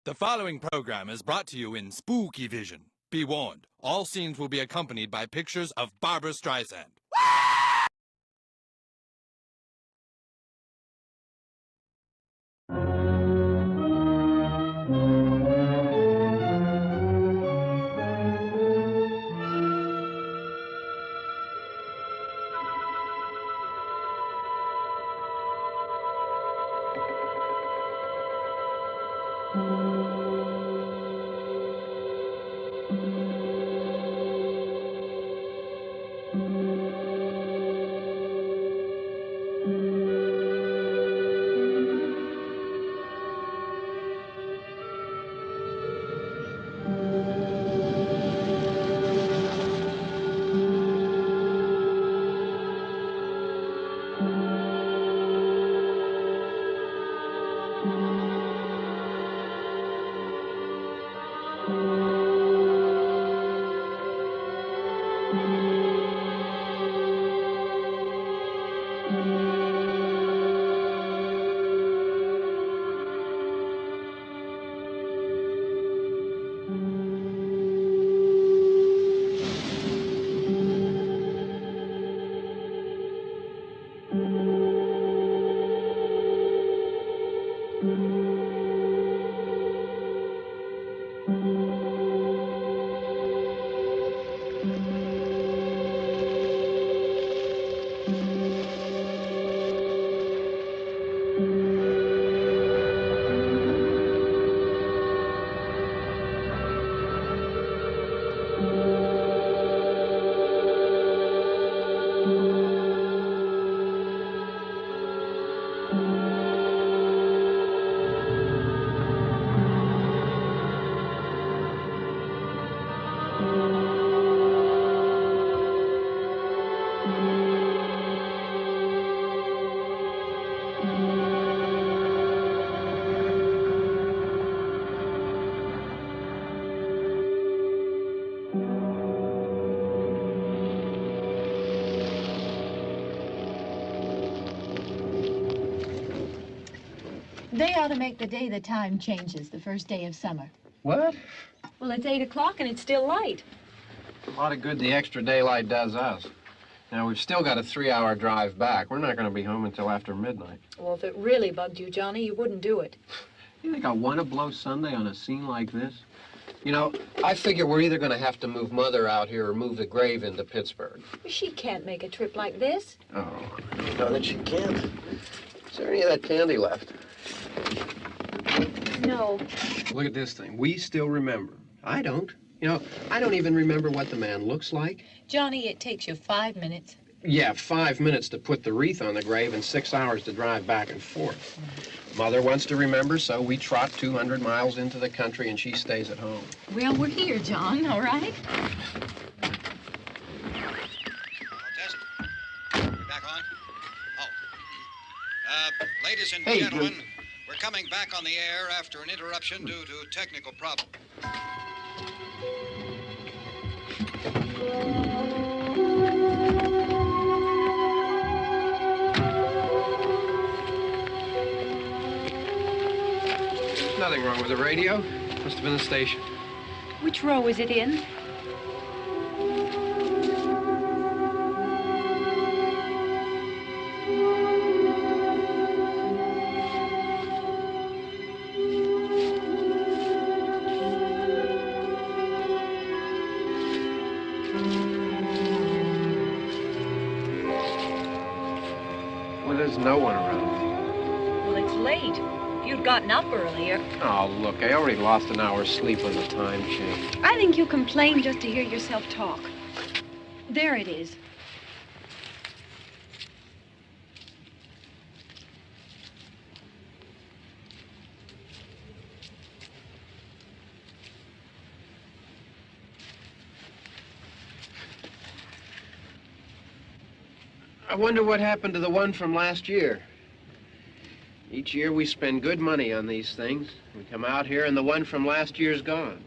The following program is brought to you in spooky vision. Be warned, all scenes will be accompanied by pictures of Barbra Streisand. They ought to make the day the time changes, the first day of summer. What? Well, it's 8 o'clock and it's still light. A lot of good the extra daylight does us. Now, we've still got a 3-hour drive back. We're not going to be home until after midnight. Well, if it really bugged you, Johnny, you wouldn't do it. You think I want to blow Sunday on a scene like this? You know, I figure we're either going to have to move Mother out here or move the grave into Pittsburgh. She can't make a trip like this. Oh, you know that she can't. Is there any of that candy left? No. Look at this thing. We still remember. I don't. You know, I don't even remember what the man looks like. Johnny, it takes you 5 minutes. Yeah, 5 minutes to put the wreath on the grave and 6 hours to drive back and forth. Mother wants to remember, so we trot 200 miles into the country and she stays at home. Well, we're here, John, all right? Test. We back on? Oh. Ladies and Hey, gentlemen, we're coming back on the air after an interruption due to technical problem. There's nothing wrong with the radio. Must have been the station. Which row is it in? Well, there's no one around. Well, it's late. If you'd gotten up earlier. Oh, look, I already lost an hour's sleep when the time changed. I think you complain just to hear yourself talk. There it is. I wonder what happened to the one from last year. Each year we spend good money on these things. We come out here and the one from last year's gone.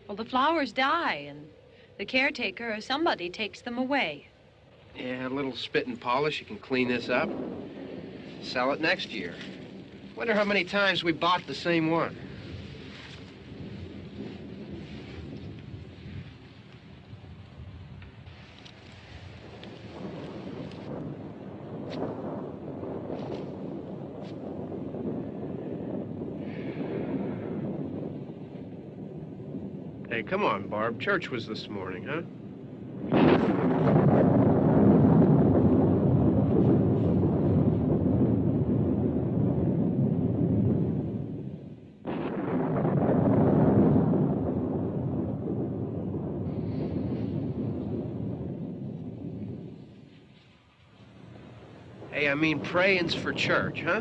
Well, the flowers die, and the caretaker or somebody takes them away. Yeah, a little spit and polish. You can clean this up. Sell it next year. Wonder how many times we bought the same one. Hey, come on, Barb. Church was this morning, huh? Hey, I mean, praying's for church, huh?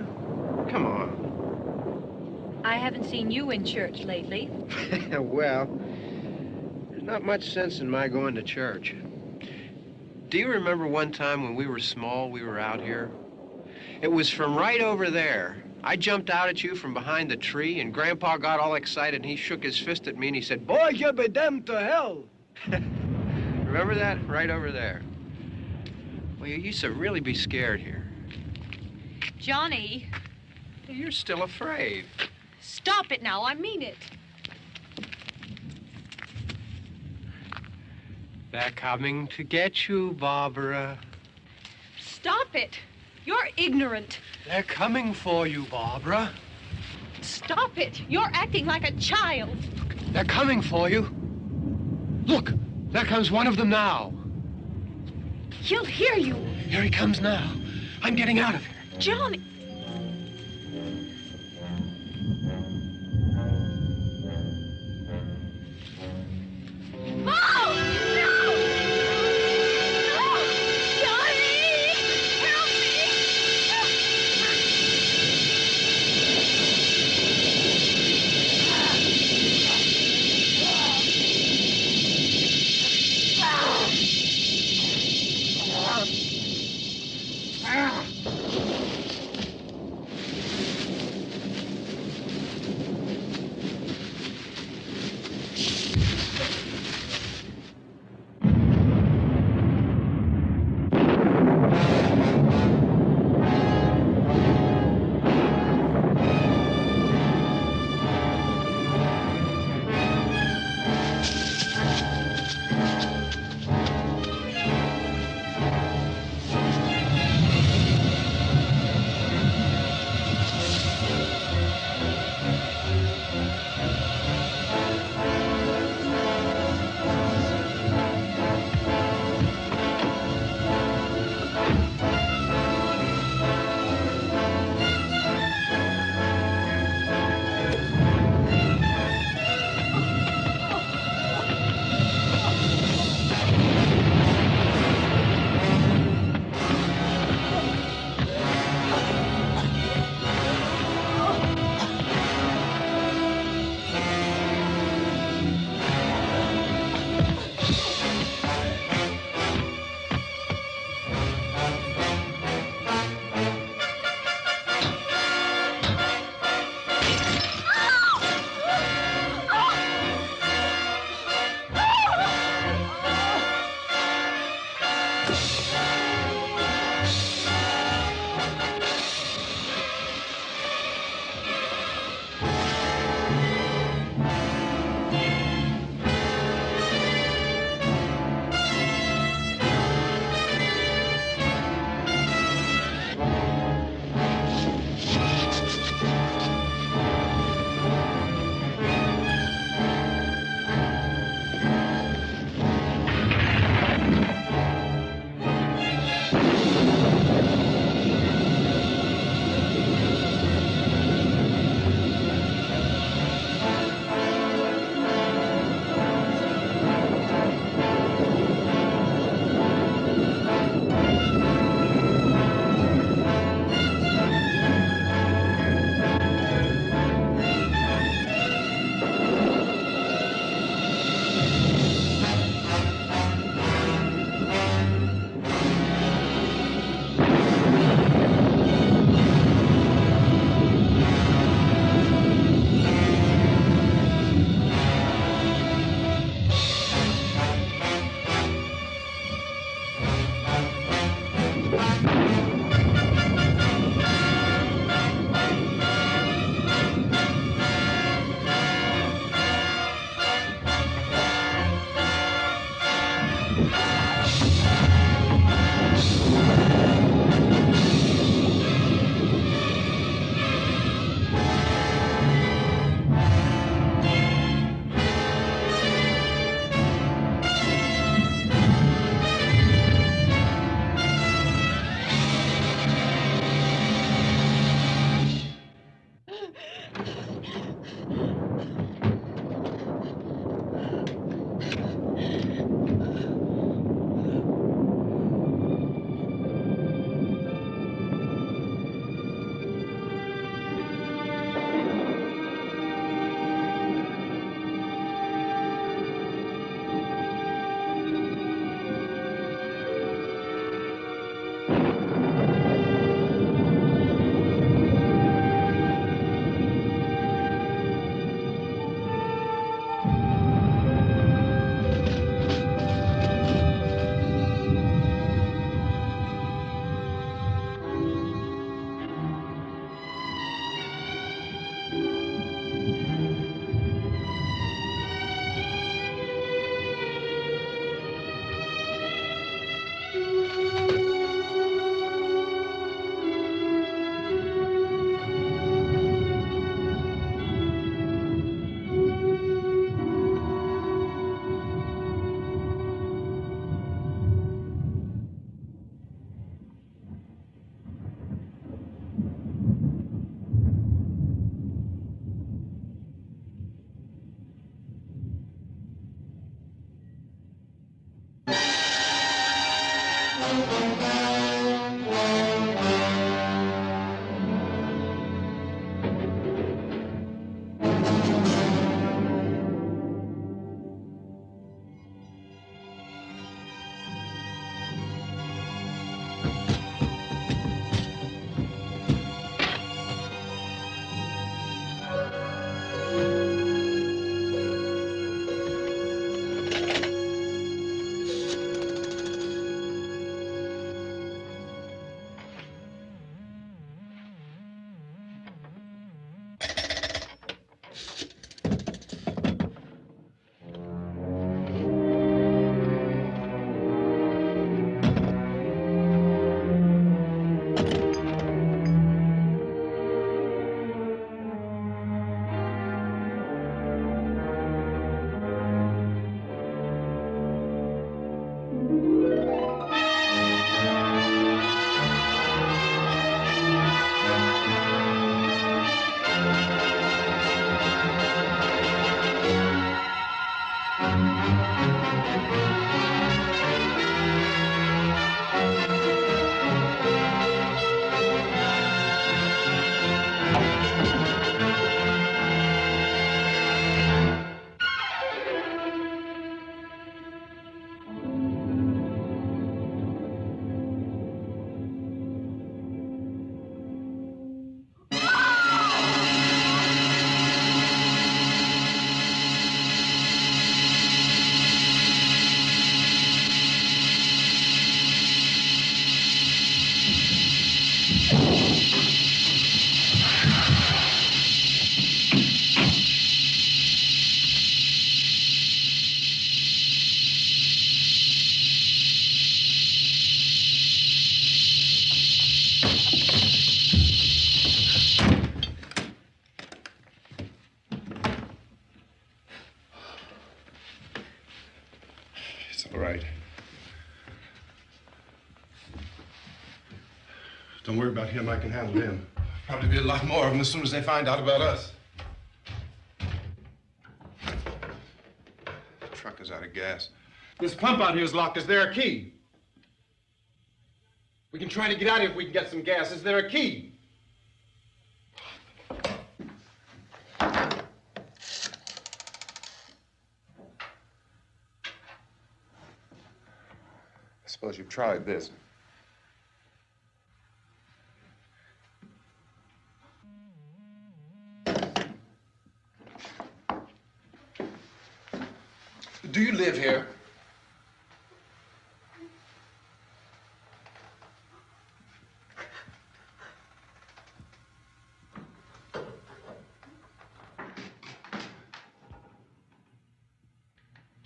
Come on. I haven't seen you in church lately. Well, there's not much sense in my going to church. Do you remember one time when we were small, we were out here? It was from right over there. I jumped out at you from behind the tree, and Grandpa got all excited, and he shook his fist at me, and he said, "Boy, you be damned to hell." Remember that? Right over there. Well, you used to really be scared here. Johnny, You're still afraid. stop it now. I mean it. They're coming to get you, Barbara. Stop it. You're ignorant. They're coming for you, Barbara. Stop it. You're acting like a child. They're coming for you. Look, there comes one of them now. He'll hear you. Here he comes now. I'm getting out of here. Johnny. Oh! No! No! Johnny! Help me! All right. Don't worry about him. I can handle him. Probably be a lot more of them as soon as they find out about us. The truck is out of gas. This pump out here is locked. Is there a key? We can try to get out of here if we can get some gas. Is there a key? I suppose you've tried this. Do you live here?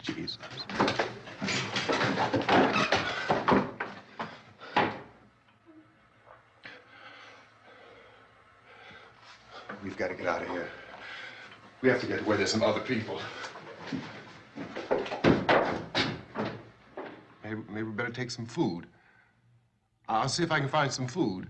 Jesus. We've got to get out of here. We have to get to where there's some other people. Maybe we better take some food. I'll see if I can find some food.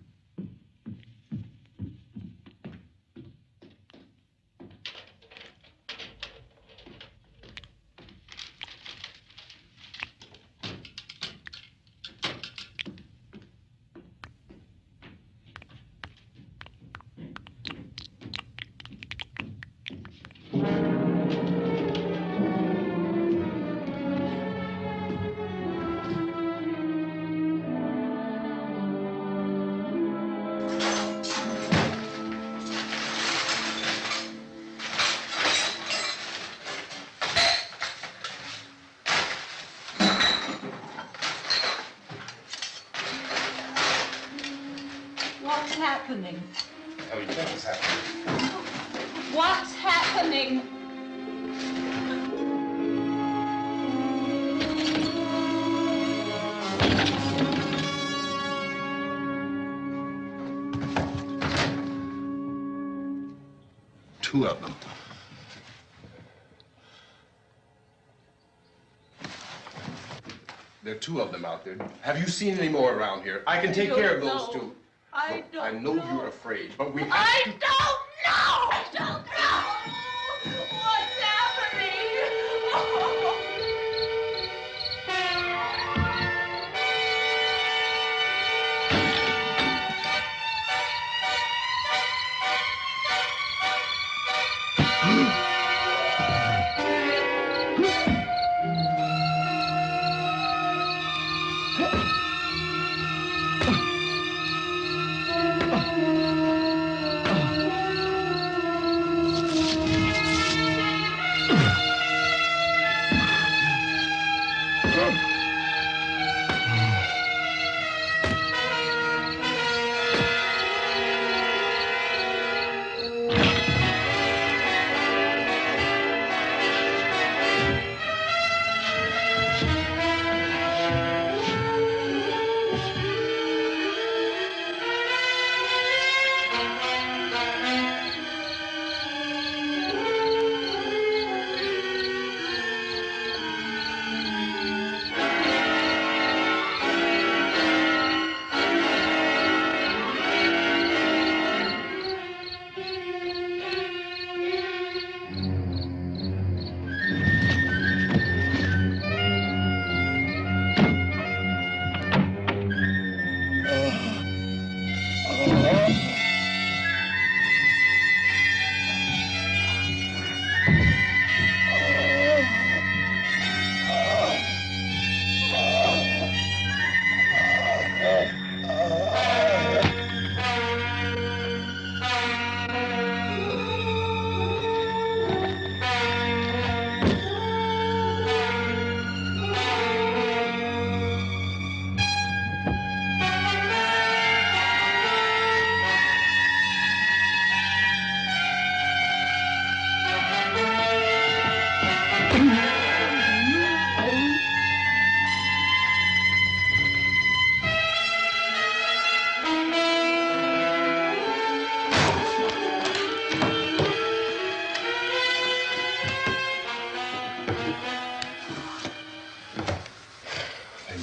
What's happening? Oh, you think it's happening? What's happening? Two of them. There are two of them out there. Have you seen any more around here? I can take care of those two. I Look, I know you're afraid, but we have I to... don't know! I don't know! What's happening?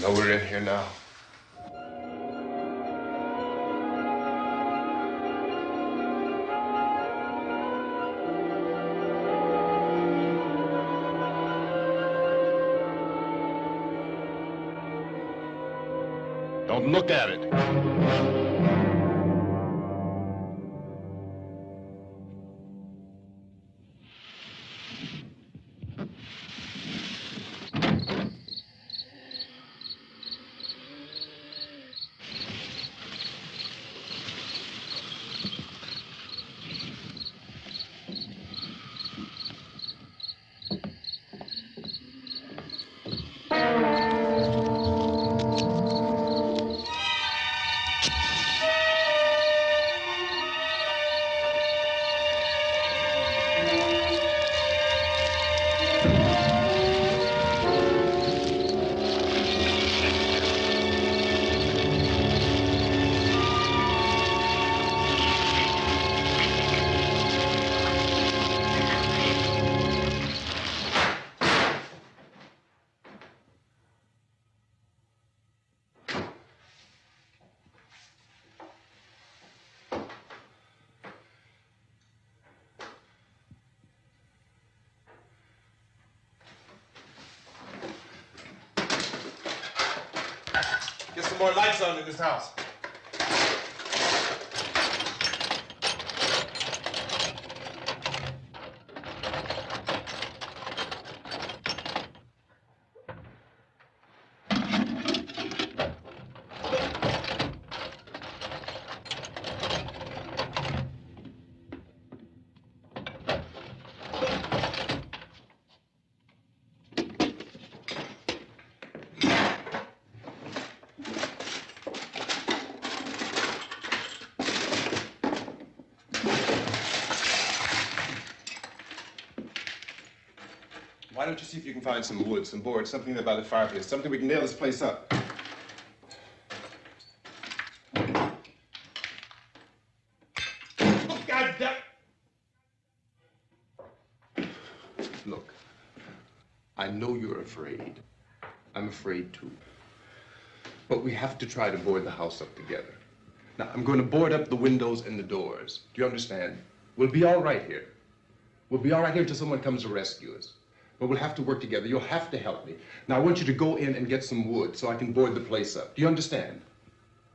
No, we're in here now. Don't look at it. Get some more lights on in this house. Why don't you see if you can find some wood, some board, something there by the fireplace, something we can nail this place up. God damn! Look, I know you're afraid. I'm afraid too. But we have to try to board the house up together. Now, I'm going to board up the windows and the doors. Do you understand? We'll be all right here. We'll be all right here until someone comes to rescue us. But we'll have to work together. You'll have to help me. Now, I want you to go in and get some wood so I can board the place up. Do you understand?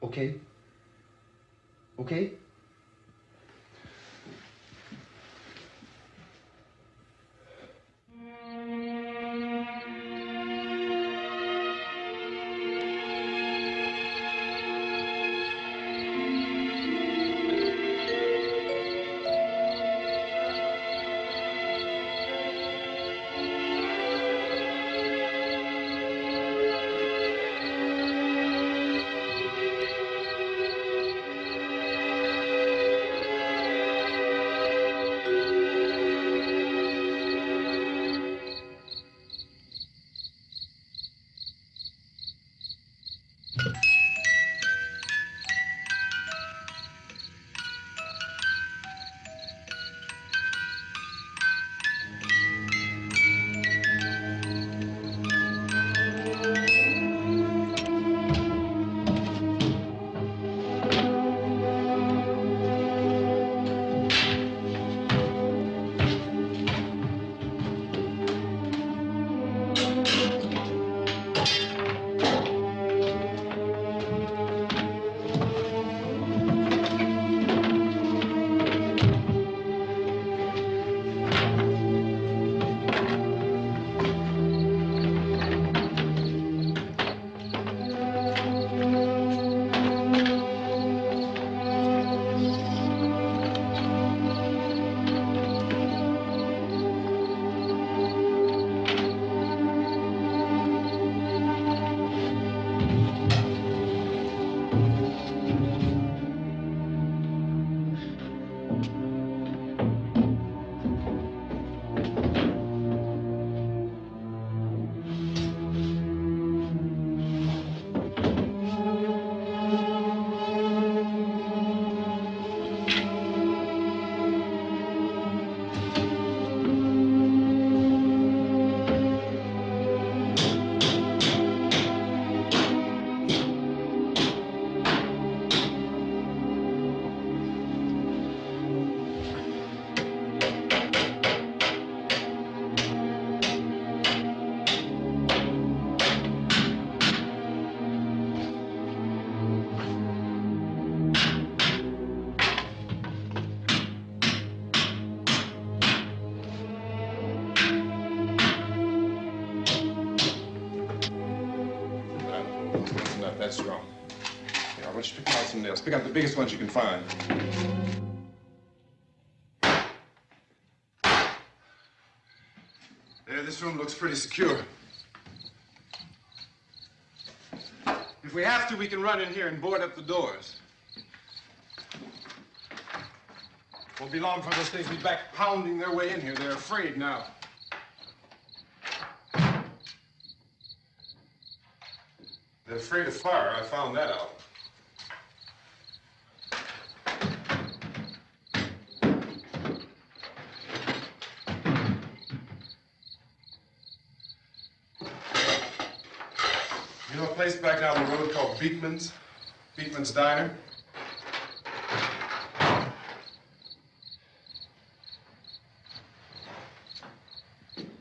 Okay? Okay? Not that strong. Yeah, I want you to pick out some nails. Pick out the biggest ones you can find. There, this room looks pretty secure. If we have to, we can run in here and board up the doors. Won't be long for those things to be back pounding their way in here. They're afraid now. They're afraid of fire. I found that out. You know a place back down the road called Beekman's? Beekman's Diner?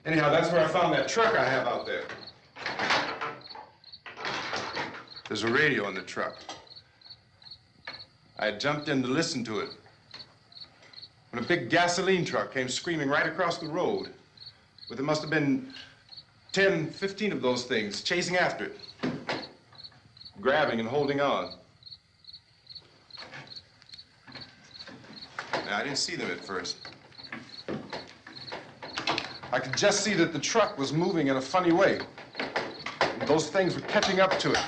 Anyhow, that's where I found that truck I have out there. There's a radio in the truck. I had jumped in to listen to it when a big gasoline truck came screaming right across the road. Well, there must have been 10, 15 of those things chasing after it, grabbing and holding on. Now, I didn't see them at first. I could just see that the truck was moving in a funny way. Those things were catching up to it.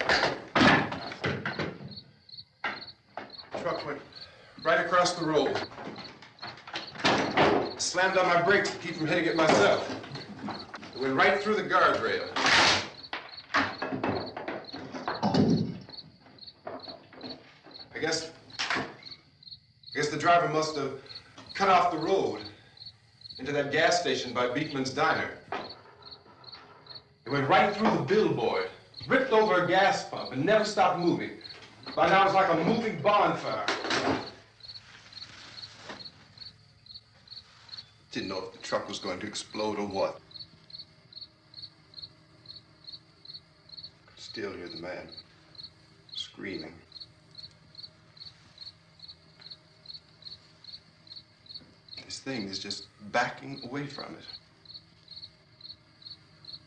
The truck went right across the road. Slammed on my brakes to keep from hitting it myself. It went right through the guardrail. I guess the driver must have cut off the road into that gas station by Beekman's Diner. It went right through the billboard, ripped over a gas pump, and never stopped moving. By now, it's like a moving bonfire. Didn't know if the truck was going to explode or what. Could still hear the man screaming. This thing is just backing away from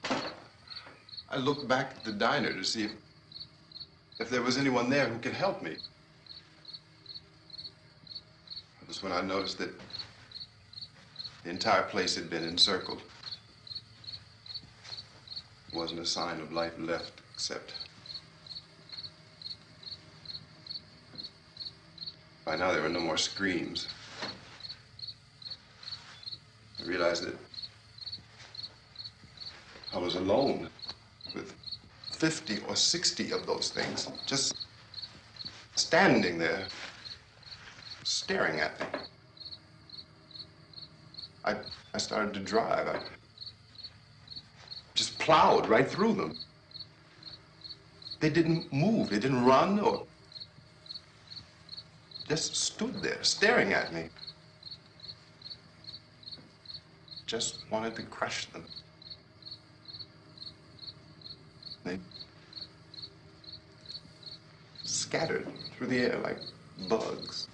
it. I looked back at the diner to see if there was anyone there who could help me. It was when I noticed that the entire place had been encircled. There wasn't a sign of life left except by now there were no more screams. I realized that I was alone with 50 or 60 of those things, just standing there, staring at me. I started to drive. I just plowed right through them. They didn't move, they didn't run or just stood there, staring at me. Just wanted to crush them. They scattered through the air like bugs.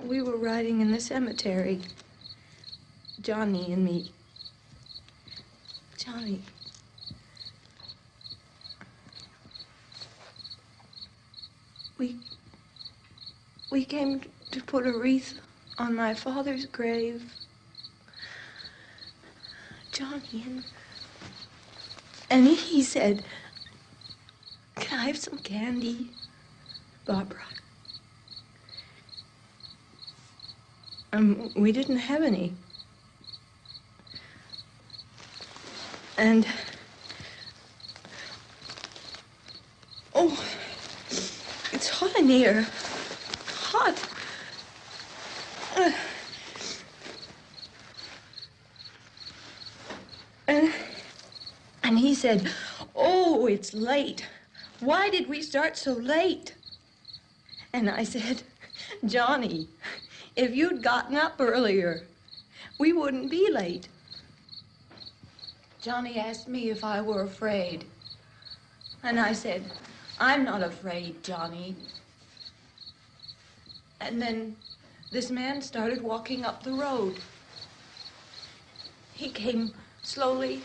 We were riding in the cemetery, Johnny and me. Johnny. We came to put a wreath on my father's grave. Johnny, and he said, "Can I have some candy, Barbara?" We didn't have any. And, oh, it's hot in here. Hot. And he said, "Oh, it's late. Why did we start so late?" And I said, "Johnny, if you'd gotten up earlier, we wouldn't be late." Johnny asked me if I were afraid. And I said, "I'm not afraid, Johnny." And then this man started walking up the road. He came slowly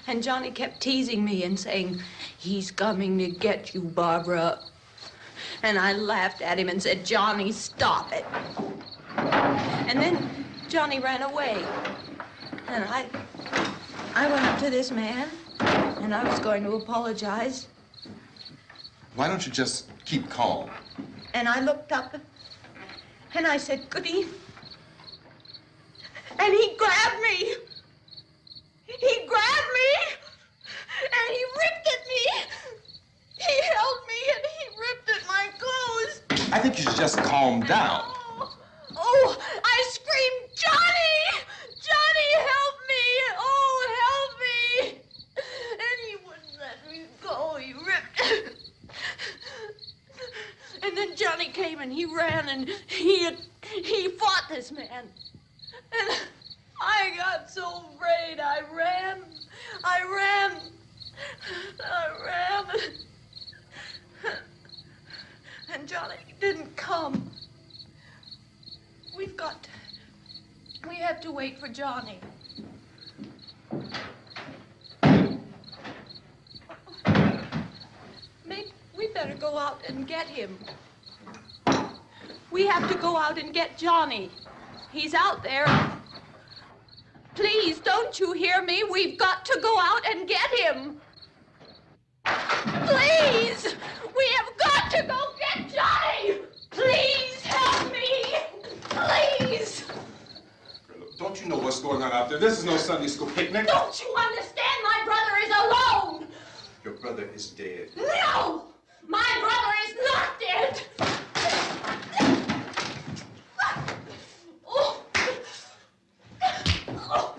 And Johnny kept teasing me and saying, "He's coming to get you, Barbara." And I laughed at him and said, "Johnny, stop it." And then Johnny ran away. And I went up to this man, and I was going to apologize. Why don't you just keep calm? And I looked up, and I said, "Goody." And he grabbed me. He grabbed me, and he ripped at me. He held me, and he ripped at my clothes. I think you should just calm down. Oh, I screamed, "Johnny! Johnny, help me! Oh, help me!" And he wouldn't let me go. He ripped. And then Johnny came and he ran and he fought this man. And I got so afraid. I ran. And Johnny didn't come. We have to wait for Johnny. We better go out and get him. We have to go out and get Johnny. He's out there. Please, don't you hear me? We've got to go out and get him. Please! We have got to go get Johnny! Please help me! Please! Don't you know what's going on out there? This is no Sunday school picnic. Don't you understand? My brother is alone! Your brother is dead. No! My brother is not dead! Oh. Oh.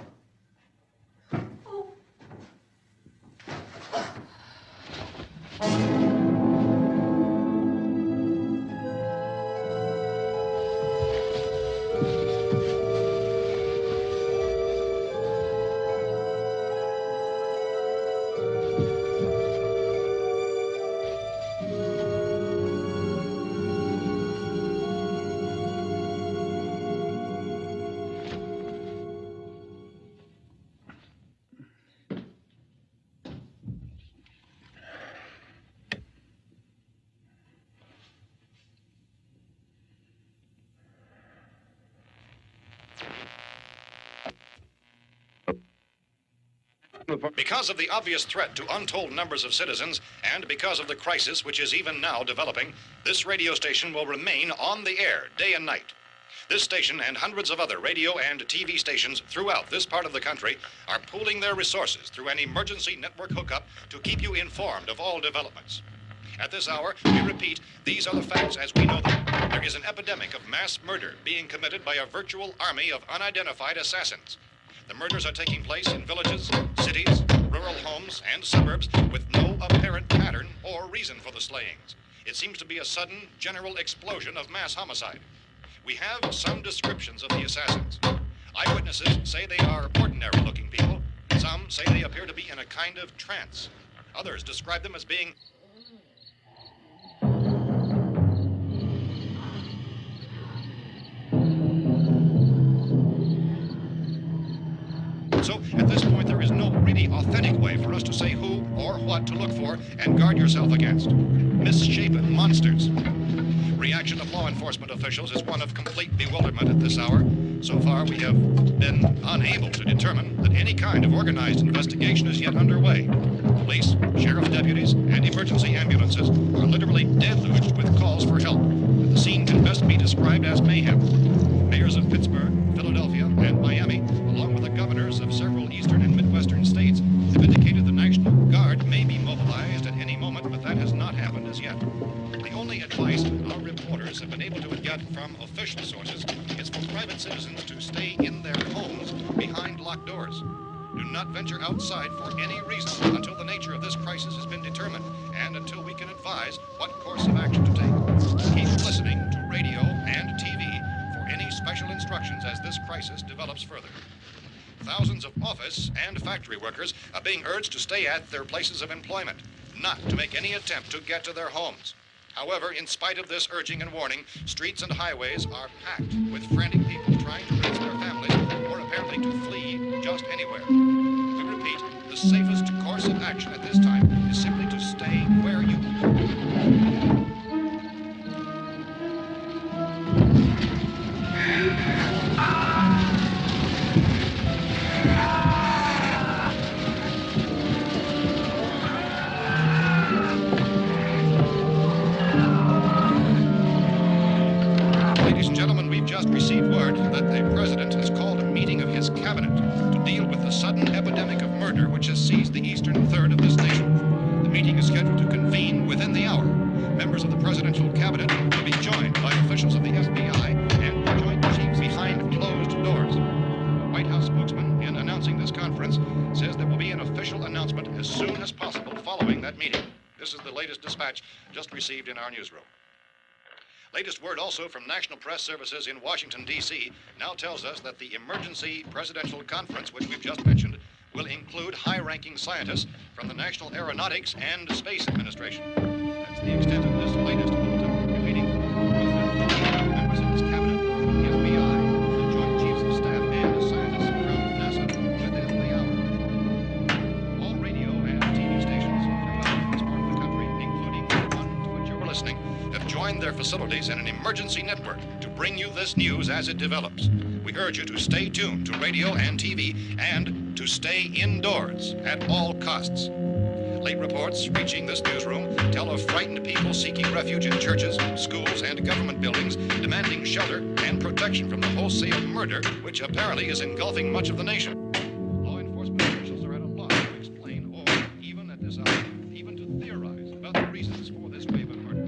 Because of the obvious threat to untold numbers of citizens, and because of the crisis which is even now developing, this radio station will remain on the air day and night. This station and hundreds of other radio and TV stations throughout this part of the country are pooling their resources through an emergency network hookup to keep you informed of all developments. At this hour, we repeat, these are the facts as we know them. There is an epidemic of mass murder being committed by a virtual army of unidentified assassins. The murders are taking place in villages, cities, rural homes, and suburbs with no apparent pattern or reason for the slayings. It seems to be a sudden, general explosion of mass homicide. We have some descriptions of the assassins. Eyewitnesses say they are ordinary-looking people. Some say they appear to be in a kind of trance. Others describe them as being So, at this point, there is no really authentic way for us to say who or what to look for and guard yourself against. Misshapen monsters. Reaction of law enforcement officials is one of complete bewilderment at this hour. So far, we have been unable to determine that any kind of organized investigation is yet underway. Police, sheriff deputies, and emergency ambulances are literally deluged with calls for help. The scene can best be described as mayhem. Mayors of Pittsburgh, Philadelphia, and Miami, along with the governors of several eastern and midwestern states, have indicated the National Guard may be mobilized at any moment, but that has not happened as yet. The only advice our reporters have been able to get from official sources is for private citizens to stay in their homes behind locked doors. Do not venture outside for any reason until the nature of this crisis has been determined and until we can advise what course of action to take. Keep listening to radio and TV for any special instructions as this crisis develops further. Thousands of office and factory workers are being urged to stay at their places of employment, not to make any attempt to get to their homes. However, in spite of this urging and warning, streets and highways are packed with frantic people trying to reach their families or apparently to flee just anywhere. We repeat, the safest course of action at this time is simply to stay where you are. Ladies and gentlemen, we've just received word that the President has called a meeting of his cabinet to deal with the sudden epidemic of murder which has seized the eastern third of this nation. The meeting is scheduled to convene within the hour. Members of the presidential cabinet will be joined by officials of the FBI and the Joint Chiefs behind closed doors. The White House spokesman, in announcing this conference, says there will be an official announcement as soon as possible following that meeting. This is the latest dispatch just received in our newsroom. Latest word also from National Press Services in Washington, D.C. now tells us that the emergency presidential conference, which we've just mentioned, will include high-ranking scientists from the National Aeronautics and Space Administration. That's the extent of this latest bulletin. Meeting members of his cabinet, the FBI, the Joint Chiefs of Staff, and scientists from NASA within the hour. All radio and TV stations throughout this part of the country, including the one to which you were listening, have joined their facilities in an emergency network to bring you this news as it develops. We urge you to stay tuned to radio and TV and to stay indoors at all costs. Late reports reaching this newsroom tell of frightened people seeking refuge in churches, schools, and government buildings, demanding shelter and protection from the wholesale murder which apparently is engulfing much of the nation. Law enforcement officials are at a loss to explain or, even at this hour, even to theorize about the reasons for this wave of murder.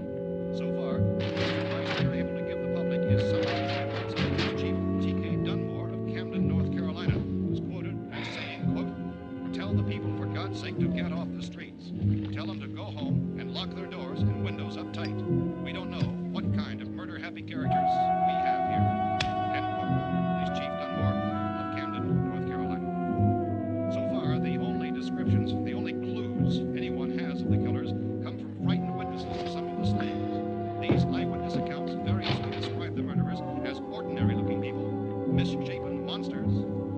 So far, the advice we are able to give the public is some of the words of Police Chief T.K. Dunmore of Camden, North Carolina, who's quoted as saying, quote, "Tell the people, for God's sake, to get off the streets. Tell them to go home and lock their doors and windows up tight. We don't know what kind of murder-happy characters we have here." End quote. Police Chief Dunmore of Camden, North Carolina. So far, the only descriptions, the only clues anyone has of the killers come from frightened witnesses of some of the slayings. These eyewitness accounts variously describe the murderers as ordinary-looking people, misshapen monsters,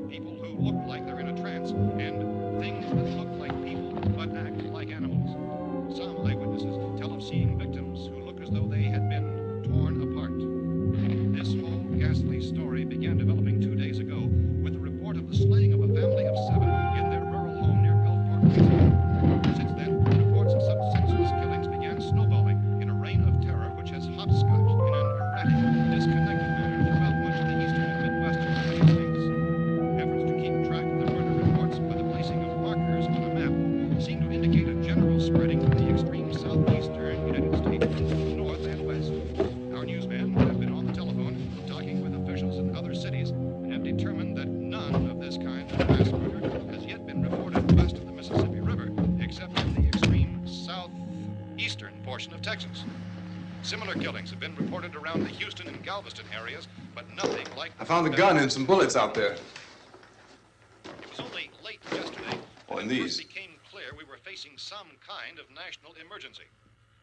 people who look like they're in a trance, and things that look like people but act like animals. Some eyewitnesses tell of seeing victims who look as though they had been torn apart. This whole ghastly story began developing 2 days ago with the report of the slaying of a family of 7 in their rural home near Gulfport, Louisiana. Since then, reports of such senseless killings began snowballing in a reign of terror which has hopscotched in an erratic, disconnected manner throughout much of the eastern and midwestern United States. Efforts to keep track of the murder reports by the placing of markers on a map seem to indicate a general spreading from the extreme southeastern United States to the north and west. Our newsmen have been on the telephone talking with officials in other cities and have determined that none of this kind of mass murder has yet been reported west of the Mississippi River, except in the extreme southeastern portion of Texas. Similar killings have been reported around the Houston and Galveston areas, but nothing like... I found a gun and some bullets out there. It was only late yesterday Oh, and when it these. first became clear we were facing some kind of national emergency.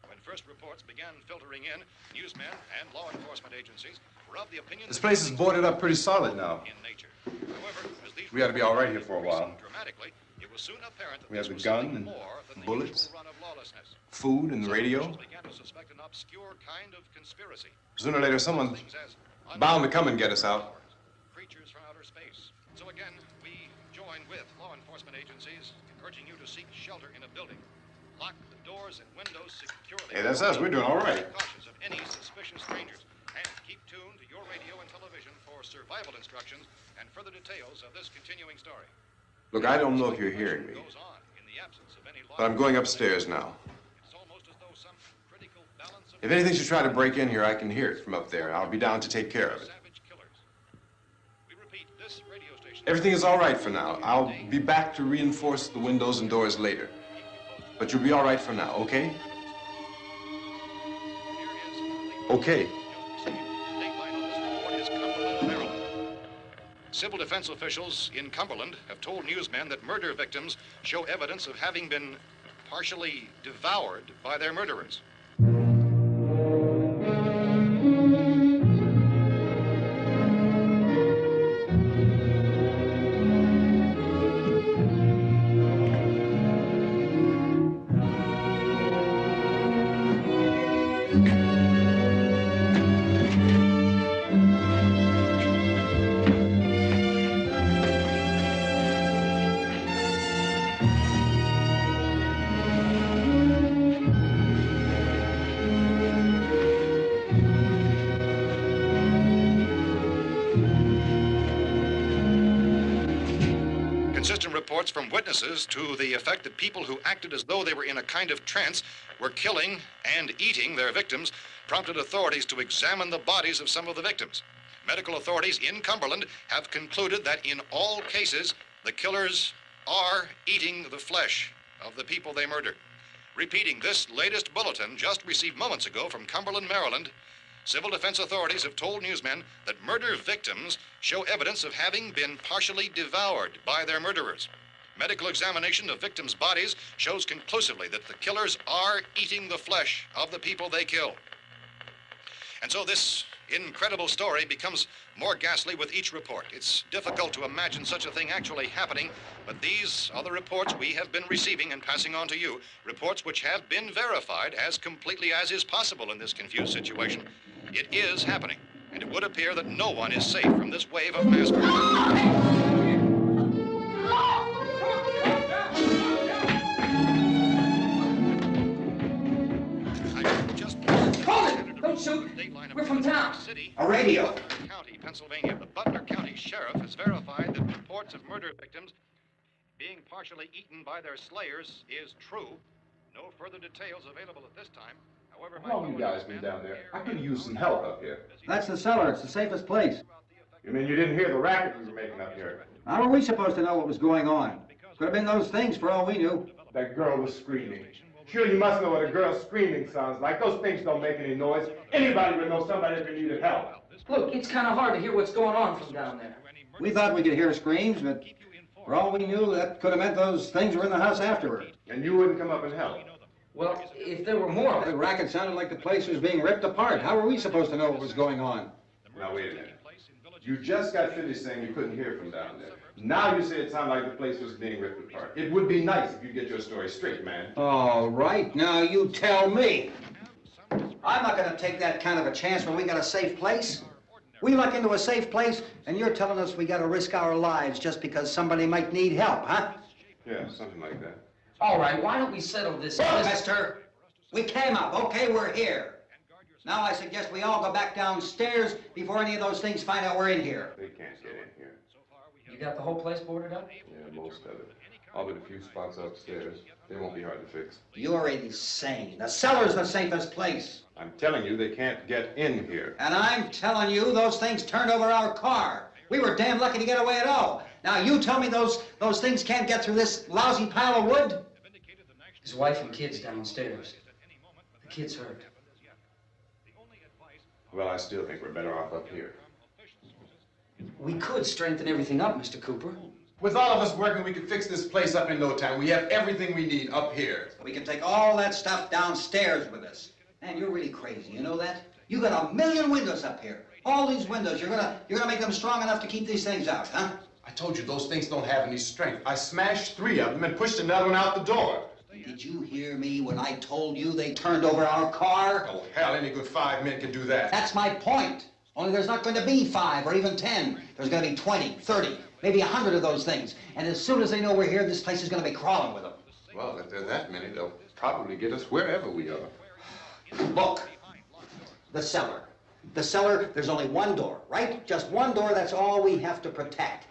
When first reports began filtering in, newsmen and law enforcement agencies were of the opinion This that place is things boarded were up pretty solid now. in nature. However, as these We ought to be all right here reports for a while. increased dramatically, it was soon apparent that We have this the was gun something and more than the bullets, usual run of lawlessness. food and the Some radio. officials began to suspect an obscure kind of conspiracy. Sooner or later, someone's Things as bound to come and get us out. creatures from outer space. So again, we join with law enforcement agencies, urging you to seek shelter in a building. Lock the doors and windows securely. Hey, that's us. We're doing all right. Be cautious of any suspicious strangers. And keep tuned to your radio and television for survival instructions and further details of this continuing story. Look, I don't know if you're hearing me, Goes on in the absence of any law but I'm going upstairs now. It's almost as though some critical balance of If anything should try to break in here, I can hear it from up there. I'll be down to take care of it. savage killers. We repeat, this radio station... Everything is all right for now. I'll be back to reinforce the windows and doors later. But you'll be all right for now, okay? Okay. Civil defense officials in Cumberland have told newsmen that murder victims show evidence of having been partially devoured by their murderers. Inconsistent reports from witnesses to the effect that people who acted as though they were in a kind of trance were killing and eating their victims prompted authorities to examine the bodies of some of the victims. Medical authorities in Cumberland have concluded that in all cases, the killers are eating the flesh of the people they murdered. Repeating this latest bulletin just received moments ago from Cumberland, Maryland, civil defense authorities have told newsmen that murder victims show evidence of having been partially devoured by their murderers. Medical examination of victims' bodies shows conclusively that the killers are eating the flesh of the people they kill. And so this incredible story becomes more ghastly with each report. It's difficult to imagine such a thing actually happening, but these are the reports we have been receiving and passing on to you, reports which have been verified as completely as is possible in this confused situation. It is happening, and it would appear that no one is safe from this wave of mass murder. Don't shoot. We're from town. A radio. County, Pennsylvania. The Butler County Sheriff has verified that reports of murder victims being partially eaten by their slayers is true. No further details available at this time. However, how long you guys been down there? I could use some help up here. That's the cellar. It's the safest place. You mean you didn't hear the racket we were making up here? How were we supposed to know what was going on? Could have been those things for all we knew. That girl was screaming. Sure, you must know what a girl screaming sounds like. Those things don't make any noise. Anybody would know somebody if needed help. Look, it's kind of hard to hear what's going on from down there. We thought we could hear screams, but for all we knew, that could have meant those things were in the house afterward. And you wouldn't come up and help? Well, if there were more... The racket sounded like the place was being ripped apart. How were we supposed to know what was going on? Now, wait a minute. You just got finished saying you couldn't hear from down there. Now you say it sounded like the place was being ripped apart. It would be nice if you get your story straight, man. All right, now you tell me. I'm not going to take that kind of a chance when we got a safe place. We luck into a safe place, and you're telling us we got to risk our lives just because somebody might need help, huh? Yeah, something like that. All right, why don't we settle this? Mister, we came up. Okay, we're here. Now I suggest we all go back downstairs before any of those things find out we're in here. They can't get in here. You got the whole place boarded up? Yeah, most of it. All but a few spots upstairs. They won't be hard to fix. You're insane. The cellar's the safest place. I'm telling you, they can't get in here. And I'm telling you, those things turned over our car. We were damn lucky to get away at all. Now, you tell me those things can't get through this lousy pile of wood? His wife and kids downstairs. The kid's hurt. Well, I still think we're better off up here. We could strengthen everything up, Mr. Cooper. With all of us working, we could fix this place up in no time. We have everything we need up here. We can take all that stuff downstairs with us. Man, you're really crazy, you know that? You got 1,000,000 windows up here. All these windows, you're gonna make them strong enough to keep these things out, huh? I told you those things don't have any strength. I smashed 3 of them and pushed another one out the door. Did you hear me when I told you they turned over our car? Oh, hell, any good 5 men can do that. That's my point. Only there's not going to be 5 or even 10. There's going to be 20, 30, maybe 100 of those things. And as soon as they know we're here, this place is going to be crawling with them. Well, if there are that many, they'll probably get us wherever we are. Look, the cellar. The cellar, there's only one door, right? Just one door, that's all we have to protect.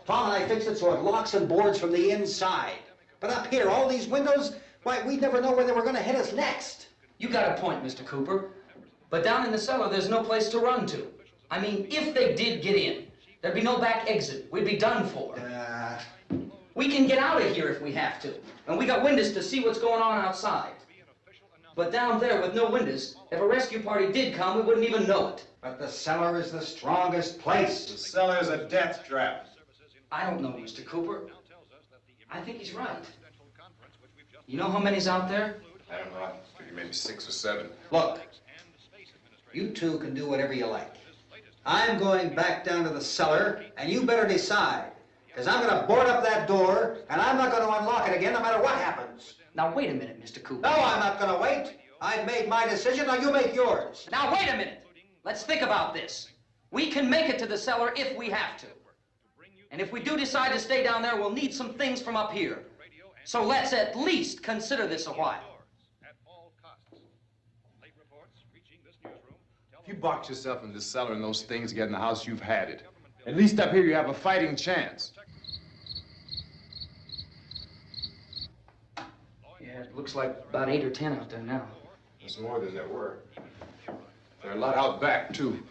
Tom and I fixed it so it locks and boards from the inside. But up here, all these windows, why, we'd never know where they were going to hit us next. You got a point, Mr. Cooper. But down in the cellar, there's no place to run to. I mean, if they did get in, there'd be no back exit. We'd be done for. We can get out of here if we have to. And we got windows to see what's going on outside. But down there with no windows, if a rescue party did come, we wouldn't even know it. But the cellar is the strongest place. The cellar's a death trap. I don't know, Mr. Cooper. I think he's right. You know how many's out there? I don't know. Maybe 6 or 7. Look, you two can do whatever you like. I'm going back down to the cellar, and you better decide. Because I'm going to board up that door, and I'm not going to unlock it again no matter what happens. Now, wait a minute, Mr. Cooper. No, I'm not going to wait. I've made my decision, now you make yours. Now, wait a minute. Let's think about this. We can make it to the cellar if we have to. And if we do decide to stay down there, we'll need some things from up here. So let's at least consider this a while. If you box yourself in this cellar and those things get in the house, you've had it. At least up here you have a fighting chance. Yeah, it looks like about 8 or 10 out there now. There's more than there were. There are a lot out back, too.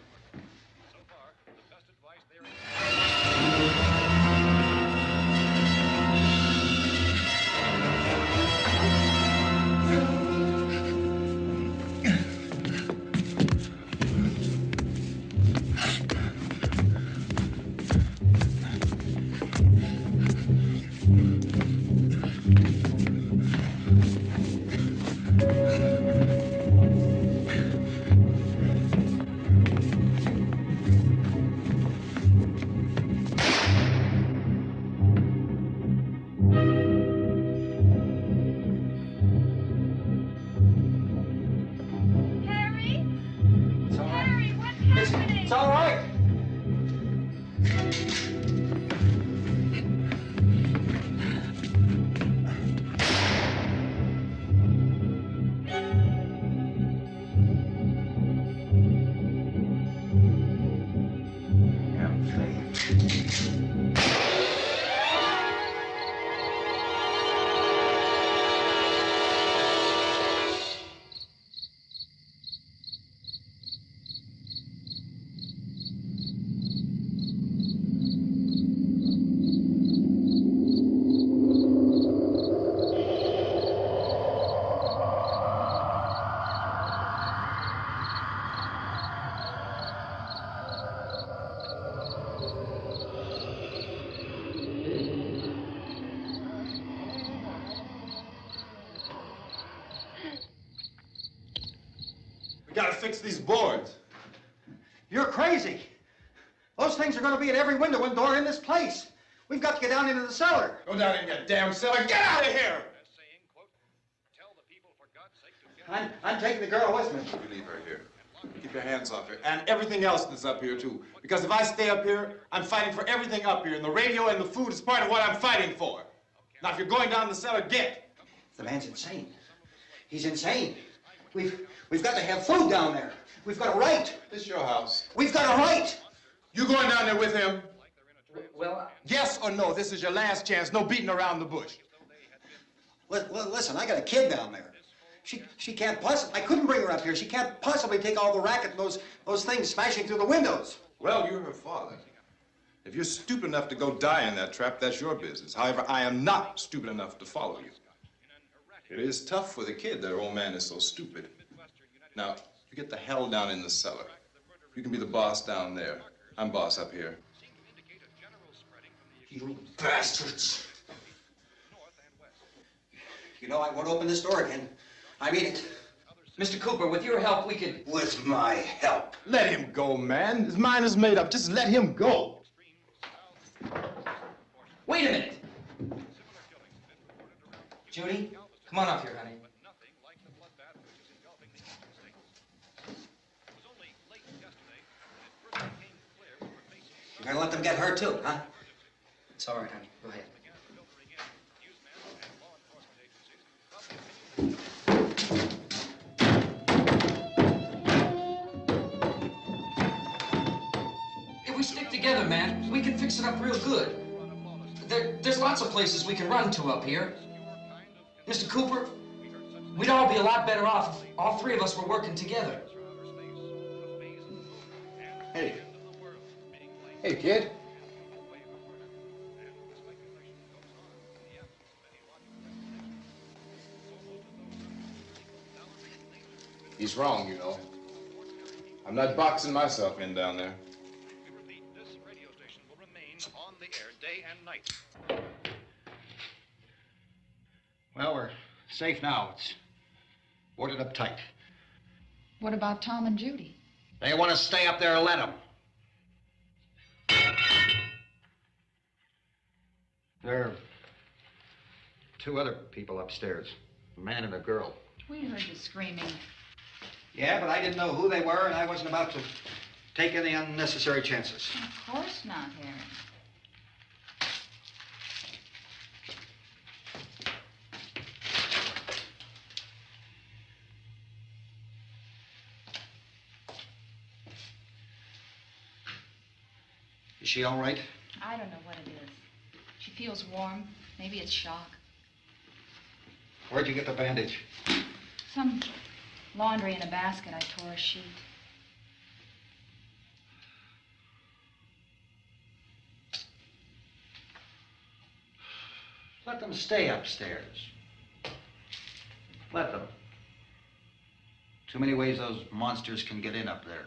It's all right. We gotta fix these boards. You're crazy. Those things are going to be at every window and door in this place. We've got to get down into the cellar. Go down in your damn cellar. Get out of here! I'm taking the girl with me. You leave her here. Keep your hands off her. And everything else that's up here, too. Because if I stay up here, I'm fighting for everything up here. And the radio and the food is part of what I'm fighting for. Now, if you're going down the cellar, get. The man's insane. He's insane. We've got to have food down there. We've got a right. This is your house. We've got a right. You going down there with him? Well, Yes or no? This is your last chance. No beating around the bush. Listen, I got a kid down there. She can't possibly, I couldn't bring her up here. She can't possibly take all the racket and those things smashing through the windows. Well, you're her father. If you're stupid enough to go die in that trap, that's your business. However, I am not stupid enough to follow you. It is tough for the kid that her old man is so stupid. Now, you get the hell down in the cellar. You can be the boss down there. I'm boss up here. You bastards. You know, I won't open this door again. I mean it. Mr. Cooper, with your help, we could... With my help. Let him go, man. His mind is made up. Just let him go. Wait a minute. Judy, come on up here, honey. You're gonna let them get hurt too, huh? It's all right, honey. Go ahead. If we stick together, man, we can fix it up real good. There's lots of places we can run to up here. Mr. Cooper, we'd all be a lot better off if all three of us were working together. Hey. Hey, kid. He's wrong, you know. I'm not boxing myself in down there. This radio station will remain on the air day and night. Well, we're safe now. It's boarded up tight. What about Tom and Judy? They want to stay up there, let them. There are two other people upstairs, a man and a girl. We heard the screaming. Yeah, but I didn't know who they were, and I wasn't about to take any unnecessary chances. Of course not, Harry. Is she all right? I don't know what it is. She feels warm. Maybe it's shock. Where'd you get the bandage? Some laundry in a basket. I tore a sheet. Let them stay upstairs. Let them. Too many ways those monsters can get in up there.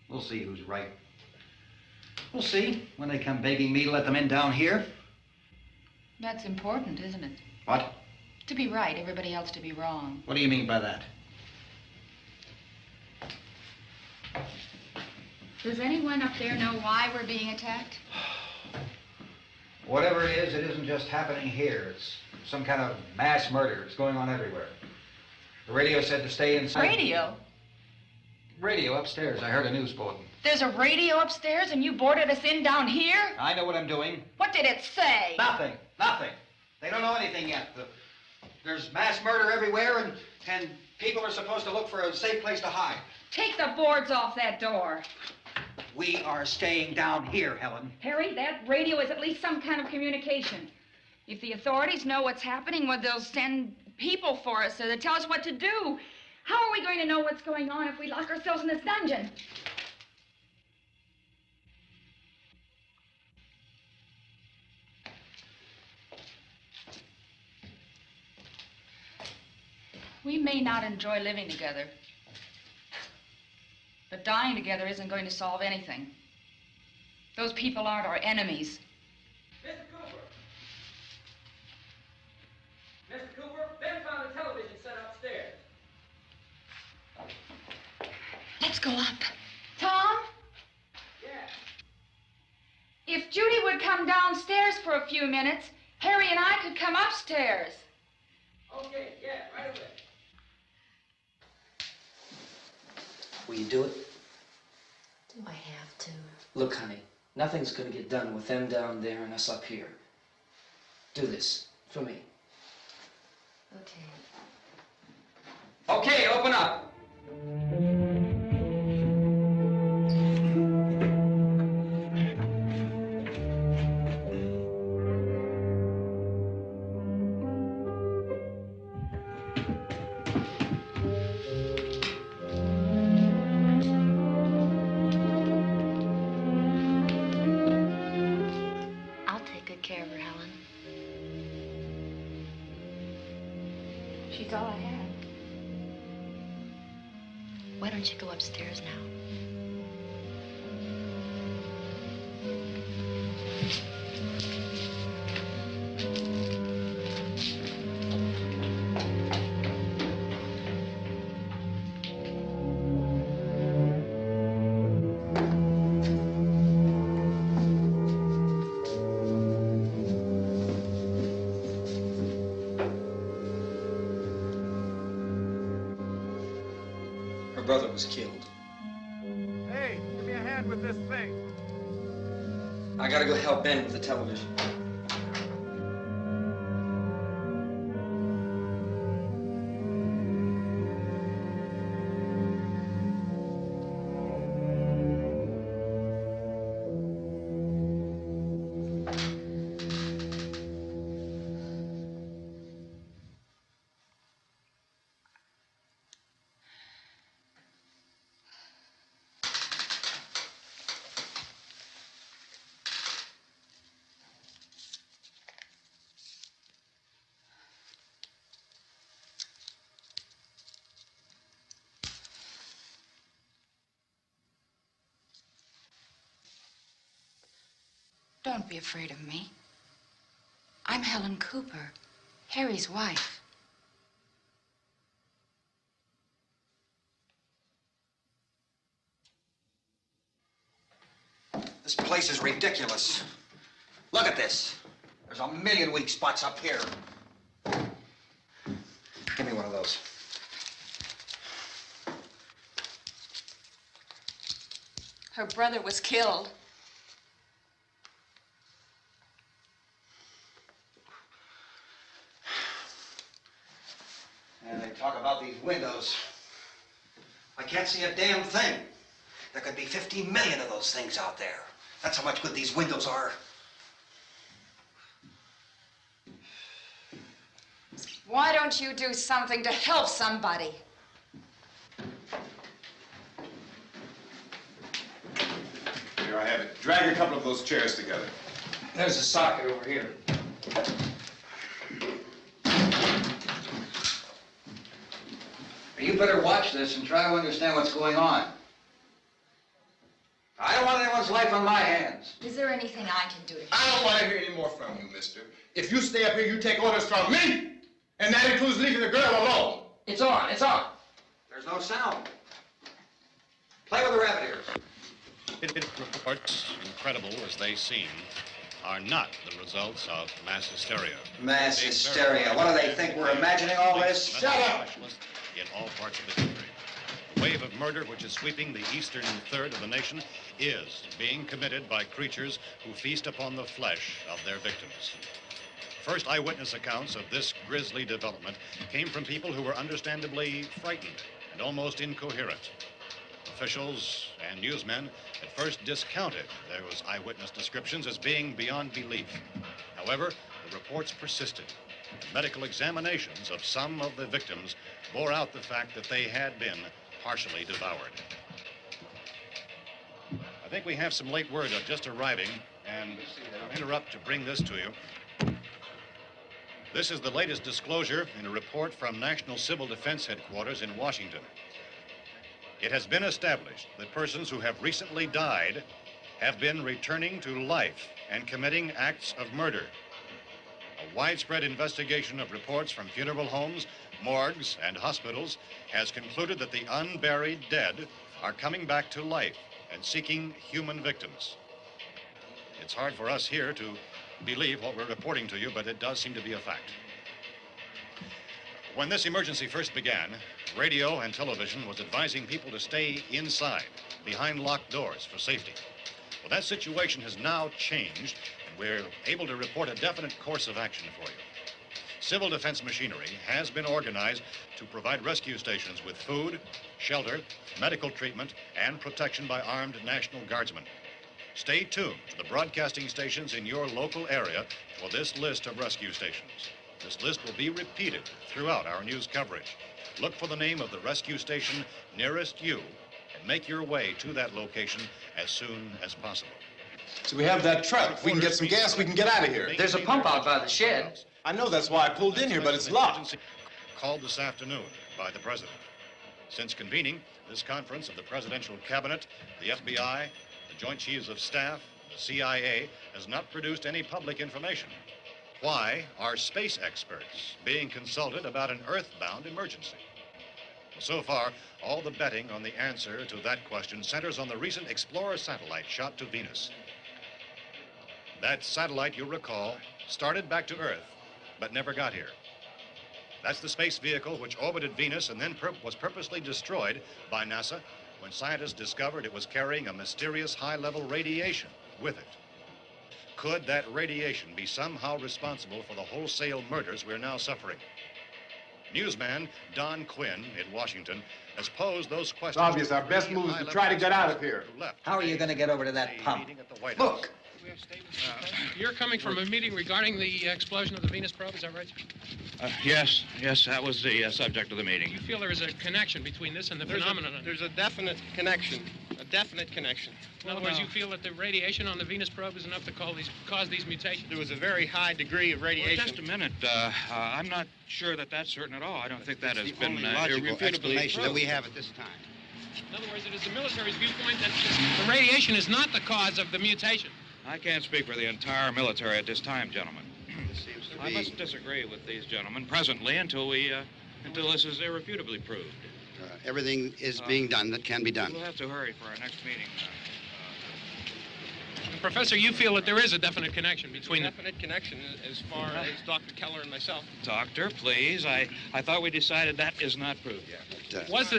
We'll see who's right. We'll see when they come begging me to let them in down here. That's important, isn't it? What? To be right, everybody else to be wrong. What do you mean by that? Does anyone up there know why we're being attacked? Whatever it isn't just happening here. It's some kind of mass murder. It's going on everywhere. The radio said to stay inside. Radio? Radio upstairs. I heard a news bulletin. There's a radio upstairs and you boarded us in down here? I know what I'm doing. What did it say? Nothing. Nothing. They don't know anything yet. There's mass murder everywhere, and people are supposed to look for a safe place to hide. Take the boards off that door. We are staying down here, Helen. Harry, that radio is at least some kind of communication. If the authorities know what's happening, well, they'll send people for us to tell us what to do. How are we going to know what's going on if we lock ourselves in this dungeon? We may not enjoy living together, but dying together isn't going to solve anything. Those people aren't our enemies. Mr. Cooper! Mr. Cooper, Ben found a television set upstairs. Let's go up. Tom? Yeah. If Judy would come downstairs for a few minutes, Harry and I could come upstairs. Okay, yeah, right away. Will you do it? Do I have to? Look, honey, nothing's gonna get done with them down there and us up here. Do this for me. Okay. Okay, open up. I'll take good care of her, Helen. She's all I have. Why don't you go upstairs now? Her brother was killed. Hey, give me a hand with this thing. I gotta go help Ben with the television. Don't be afraid of me. I'm Helen Cooper, Harry's wife. This place is ridiculous. Look at this. There's a million weak spots up here. Give me one of those. Her brother was killed. And they talk about these windows. I can't see a damn thing. There could be 50 million of those things out there. That's how much good these windows are. Why don't you do something to help somebody? Here I have it. Drag a couple of those chairs together. There's a socket over here. You better watch this and try to understand what's going on. I don't want anyone's life on my hands. Is there anything I can do to I don't want to hear any more from you, mister. If you stay up here, you take orders from me. And that includes leaving the girl alone. It's on, it's on. There's no sound. Play with the rabbit ears. Reports, incredible as they seem, are not the results of mass hysteria. Mass hysteria. What do they think? We're imagining all this? Shut up! In all parts of the country. The wave of murder which is sweeping the eastern third of the nation is being committed by creatures who feast upon the flesh of their victims. First eyewitness accounts of this grisly development came from people who were understandably frightened and almost incoherent. Officials and newsmen at first discounted those eyewitness descriptions as being beyond belief. However, the reports persisted. Medical examinations of some of the victims bore out the fact that they had been partially devoured. I think we have some late word just arriving, and I'll interrupt to bring this to you. This is the latest disclosure in a report from National Civil Defense Headquarters in Washington. It has been established that persons who have recently died have been returning to life and committing acts of murder. A widespread investigation of reports from funeral homes, morgues, and hospitals has concluded that the unburied dead are coming back to life and seeking human victims. It's hard for us here to believe what we're reporting to you, but it does seem to be a fact. When this emergency first began, radio and television was advising people to stay inside, behind locked doors for safety. Well, that situation has now changed, and we're able to report a definite course of action for you. Civil defense machinery has been organized to provide rescue stations with food, shelter, medical treatment, and protection by armed National Guardsmen. Stay tuned to the broadcasting stations in your local area for this list of rescue stations. This list will be repeated throughout our news coverage. Look for the name of the rescue station nearest you and make your way to that location as soon as possible. So we have that truck. If we can get some gas, we can get out of here. There's a pump out by the shed. I know, that's why I pulled in here, but it's locked. Called this afternoon by the President. Since convening this conference of the Presidential Cabinet, the FBI, the Joint Chiefs of Staff, the CIA has not produced any public information. Why are space experts being consulted about an earthbound emergency? So far, all the betting on the answer to that question centers on the recent Explorer satellite shot to Venus. That satellite, you'll recall, started back to Earth, but never got here. That's the space vehicle which orbited Venus and then was purposely destroyed by NASA when scientists discovered it was carrying a mysterious high-level radiation with it. Could that radiation be somehow responsible for the wholesale murders we're now suffering? Newsman Don Quinn in Washington has posed those questions. It's obvious our best move is to try to get out of here. How are you going to get over to that pump? Look! You're coming from a meeting regarding the explosion of the Venus probe, is that right? Yes, that was the subject of the meeting. You feel there is a connection between this and the phenomenon? There's a definite connection. In other words, you feel that the radiation on the Venus probe is enough to cause these mutations? There was a very high degree of radiation. Well, just a minute. I'm not sure that that's certain at all. I don't think that has been logical irrefutably explanation that proved. we have at this time. In other words, it is the military's viewpoint that the radiation is not the cause of the mutation. I can't speak for the entire military at this time, gentlemen. This seems to I be... must disagree with these gentlemen presently until this is irrefutably proved. Everything is being done that can be done. We'll have to hurry for our next meeting. Professor, you feel that there is a definite connection between definite connection as far as Dr. Keller and myself. Doctor, please. I thought we decided that is not proved yet. Was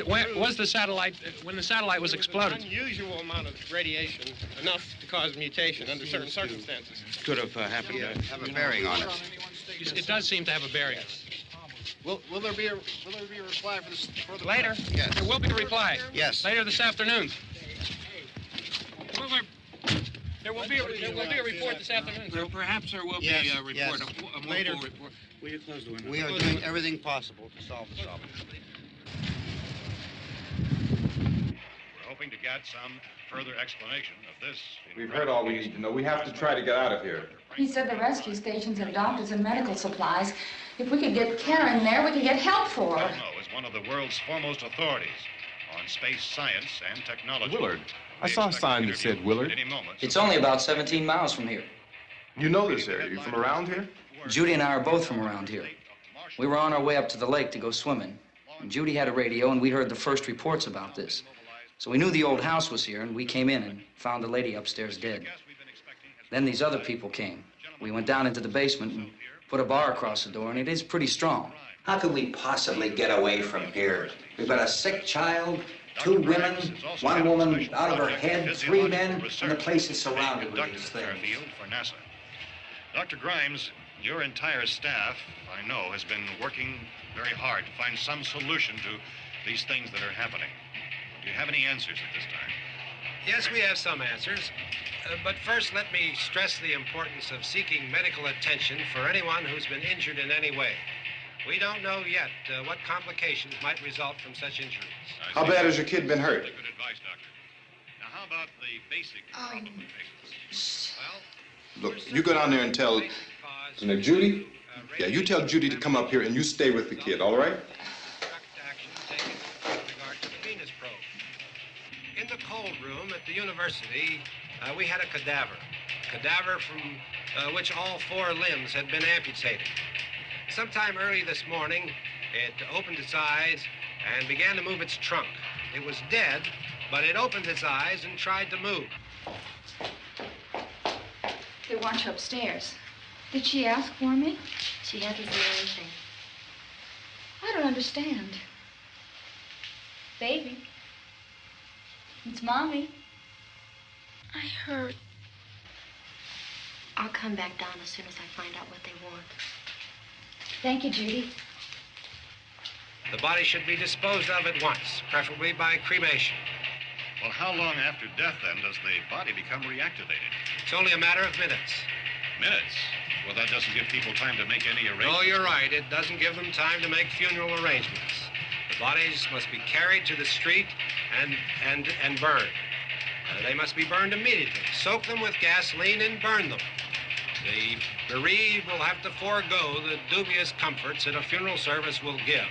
the satellite, when the satellite was exploded? An unusual amount of radiation, enough to cause mutation under certain circumstances. Could have happened. Have a bearing on it. It does seem to have a bearing. Will there be a reply for the Later? Yes. There will be a reply. Yes. Later this afternoon. There will be a report this afternoon, sir. Well, perhaps there will be a report, yes. a more Later. full report. Will you close the window? We are doing everything possible to solve the problem. We're hoping to get some further explanation of this. We've heard all we need to know. We have to try to get out of here. He said the rescue stations have doctors and medical supplies. If we could get Kenner in there, we could get help for her. Cosmo is one of the world's foremost authorities on space science and technology. Willard. I saw a sign that said Willard. It's only about 17 miles from here. You know this area. You from around here? Judy and I are both from around here. We were on our way up to the lake to go swimming. And Judy had a radio, and we heard the first reports about this. So we knew the old house was here, and we came in and found the lady upstairs dead. Then these other people came. We went down into the basement and put a bar across the door, and it is pretty strong. How could we possibly get away from here? We've got a sick child, 2 women, 1 woman out of her head, 3 men, and the place is surrounded with these things. For NASA. Dr. Grimes, your entire staff, I know, has been working very hard to find some solution to these things that are happening. Do you have any answers at this time? Yes, we have some answers. But first, let me stress the importance of seeking medical attention for anyone who's been injured in any way. We don't know yet what complications might result from such injuries. How bad has your kid been hurt? Good advice, Doctor. Now, how about the basic problem of patients? Look, you go down there and tell, Judy? Yeah, you tell Judy to come up here and you stay with the kid, all right? In the cold room at the university, we had a cadaver from which all 4 limbs had been amputated. Sometime early this morning, it opened its eyes and began to move its trunk. It was dead, but it opened its eyes and tried to move. They want you upstairs. Did she ask for me? She hasn't said anything. I don't understand. Baby. It's Mommy. I heard. I'll come back down as soon as I find out what they want. Thank you, Judy. The body should be disposed of at once, preferably by cremation. Well, how long after death, then, does the body become reactivated? It's only a matter of minutes. Minutes? Well, that doesn't give people time to make any arrangements. Oh, you're right. It doesn't give them time to make funeral arrangements. The bodies must be carried to the street and burned. They must be burned immediately. Soak them with gasoline and burn them. The bereaved will have to forego the dubious comforts that a funeral service will give.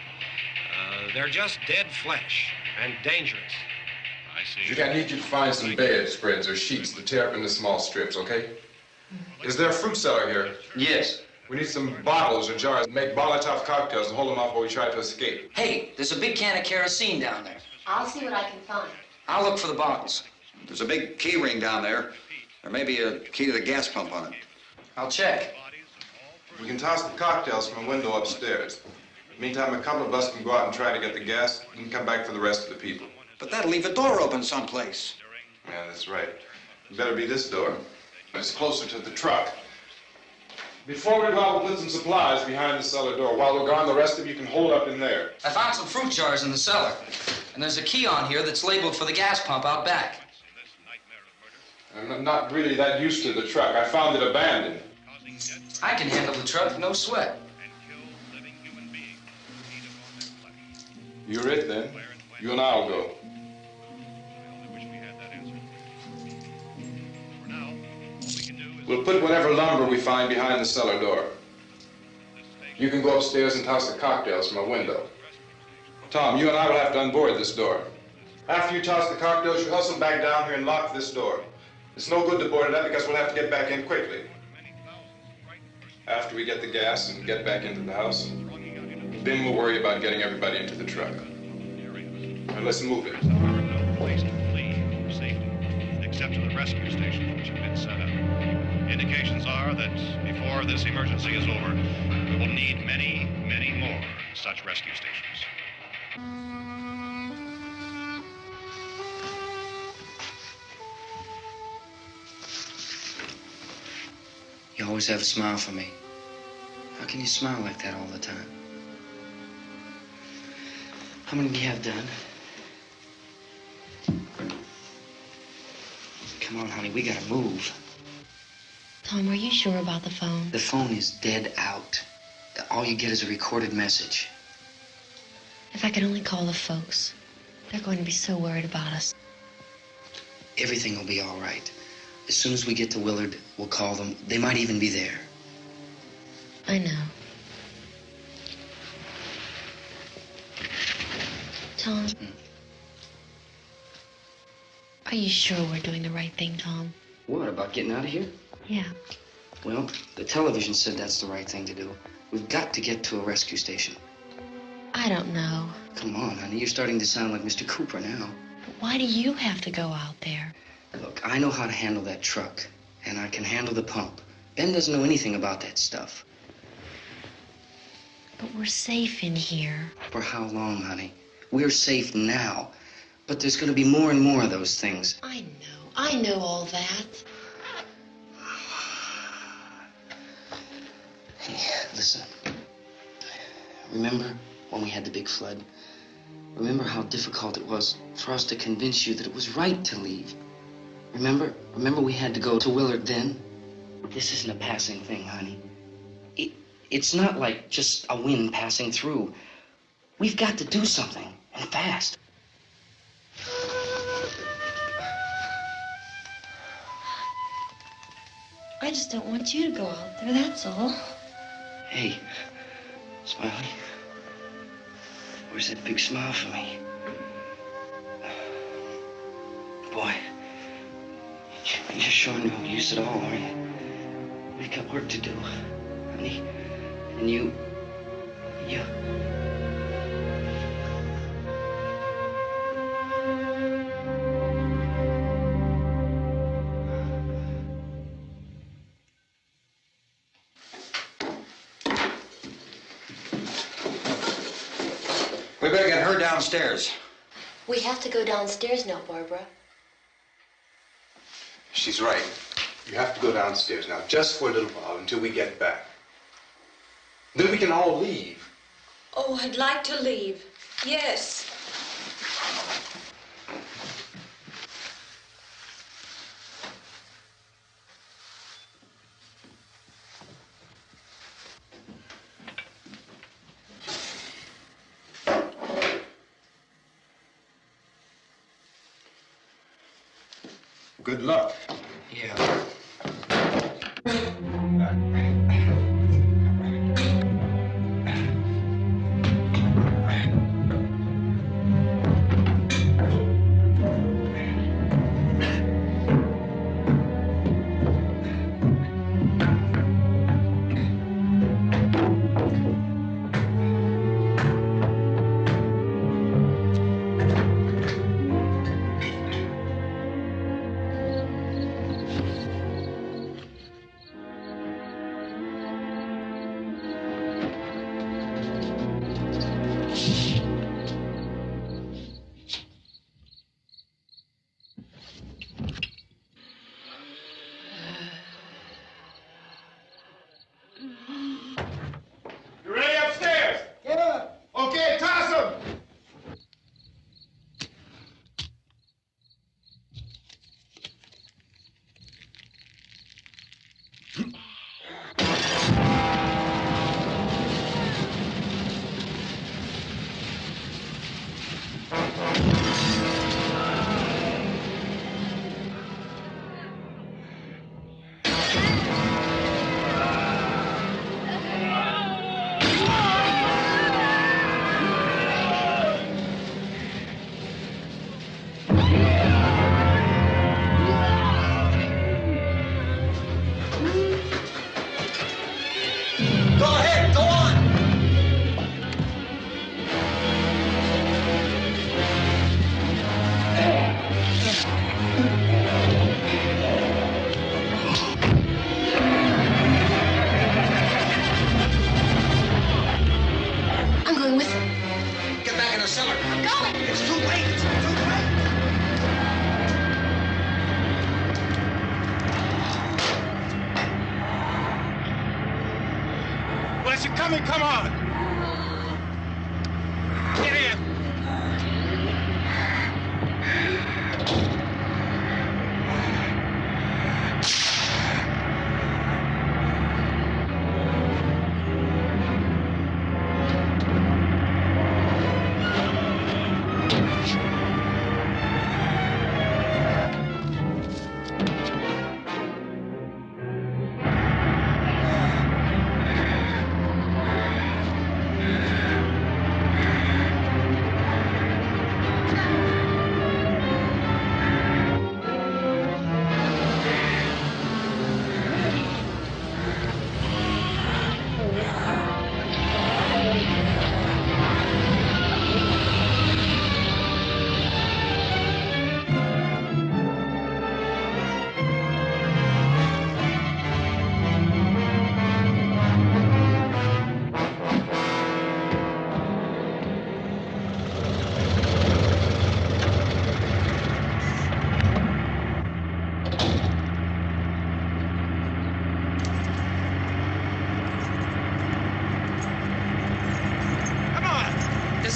They're just dead flesh and dangerous. I see. Judy, I need you to find some bedspreads or sheets to tear up into small strips, okay? Is there a fruit cellar here? Yes. We need some bottles or jars to make Molotov cocktails and hold them off while we try to escape. Hey, there's a big can of kerosene down there. I'll see what I can find. I'll look for the bottles. There's a big key ring down there. There may be a key to the gas pump on it. I'll check. We can toss the cocktails from a window upstairs. Meantime, a couple of us can go out and try to get the gas and come back for the rest of the people. But that'll leave a door open someplace. Yeah, that's right. It better be this door. It's closer to the truck. Before we go out, we'll put some supplies behind the cellar door. While we're gone, the rest of you can hold up in there. I found some fruit jars in the cellar. And there's a key on here that's labeled for the gas pump out back. I'm not really that used to the truck. I found it abandoned. I can handle the truck, no sweat. You're it, then. You and I'll go. We'll put whatever lumber we find behind the cellar door. You can go upstairs and toss the cocktails from a window. Tom, you and I will have to unboard this door. After you toss the cocktails, you hustle back down here and lock this door. It's no good to board it up because we'll have to get back in quickly. After we get the gas and get back into the house, then we'll worry about getting everybody into the truck. Now let's move it. No place to flee for safety, except to the rescue stations which have been set up. Indications are that before this emergency is over, we will need many, many more such rescue stations. You always have a smile for me. How can you smile like that all the time? How many do you have done? Come on, honey, we gotta move. Tom, are you sure about the phone? The phone is dead out. All you get is a recorded message. If I could only call the folks. They're going to be so worried about us. Everything will be all right. As soon as we get to Willard, we'll call them. They might even be there. I know. Tom? Are you sure we're doing the right thing, Tom? What, about getting out of here? Yeah. Well, the television said that's the right thing to do. We've got to get to a rescue station. I don't know. Come on, honey. You're starting to sound like Mr. Cooper now. But why do you have to go out there? Look, I know how to handle that truck, and I can handle the pump. Ben doesn't know anything about that stuff. But we're safe in here. For how long, honey? We're safe now. But there's going to be more and more of those things. I know all that. Hey, listen. Remember when we had the big flood? Remember how difficult it was for us to convince you that it was right to leave? Remember we had to go to Willard then? This isn't a passing thing, honey. It's not like just a wind passing through. We've got to do something, and fast. I just don't want you to go out there, that's all. Hey, Smiley. Where's that big smile for me? Boy, you're sure no use at all, are you? We got work to do, honey. And you... We better get her downstairs. We have to go downstairs now, Barbara. She's right. You have to go downstairs now, just for a little while, until we get back. Then we can all leave. Oh, I'd like to leave. Yes. Good luck. Yeah. You ready upstairs? Yeah. Okay, toss them. Go ahead, go on. I'm going with him. Get back in the cellar. I'm going. It's too late. It's too late. Unless you're coming, come on. Get in.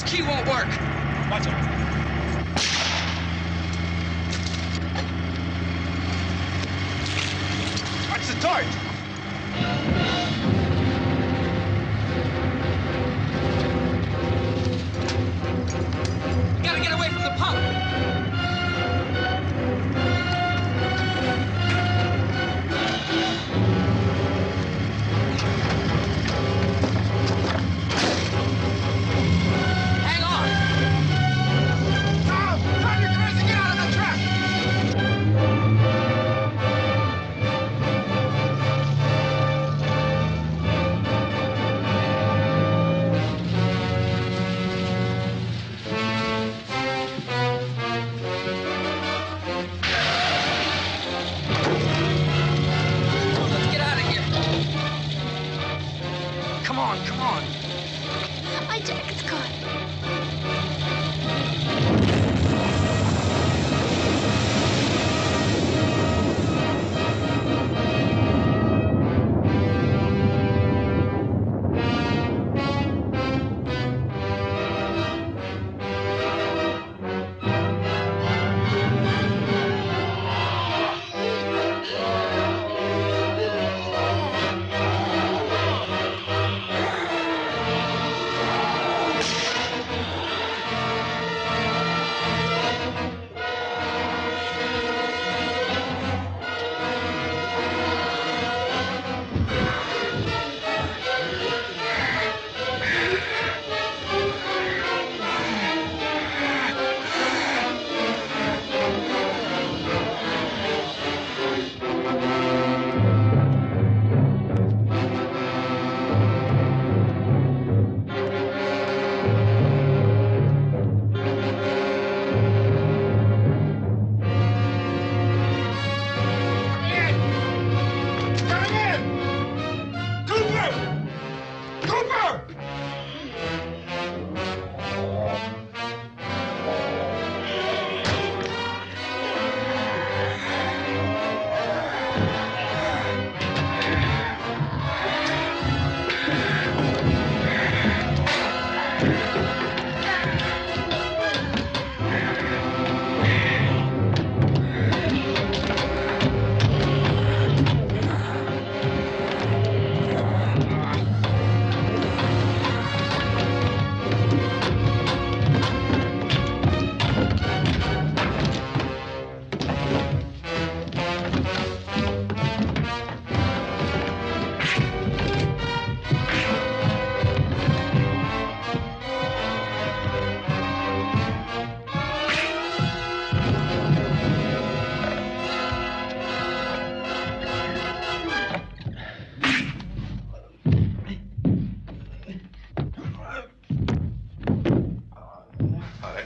key won't work. Watch it. Watch the torch. We gotta get away from the pump. Come on. My jacket's caught.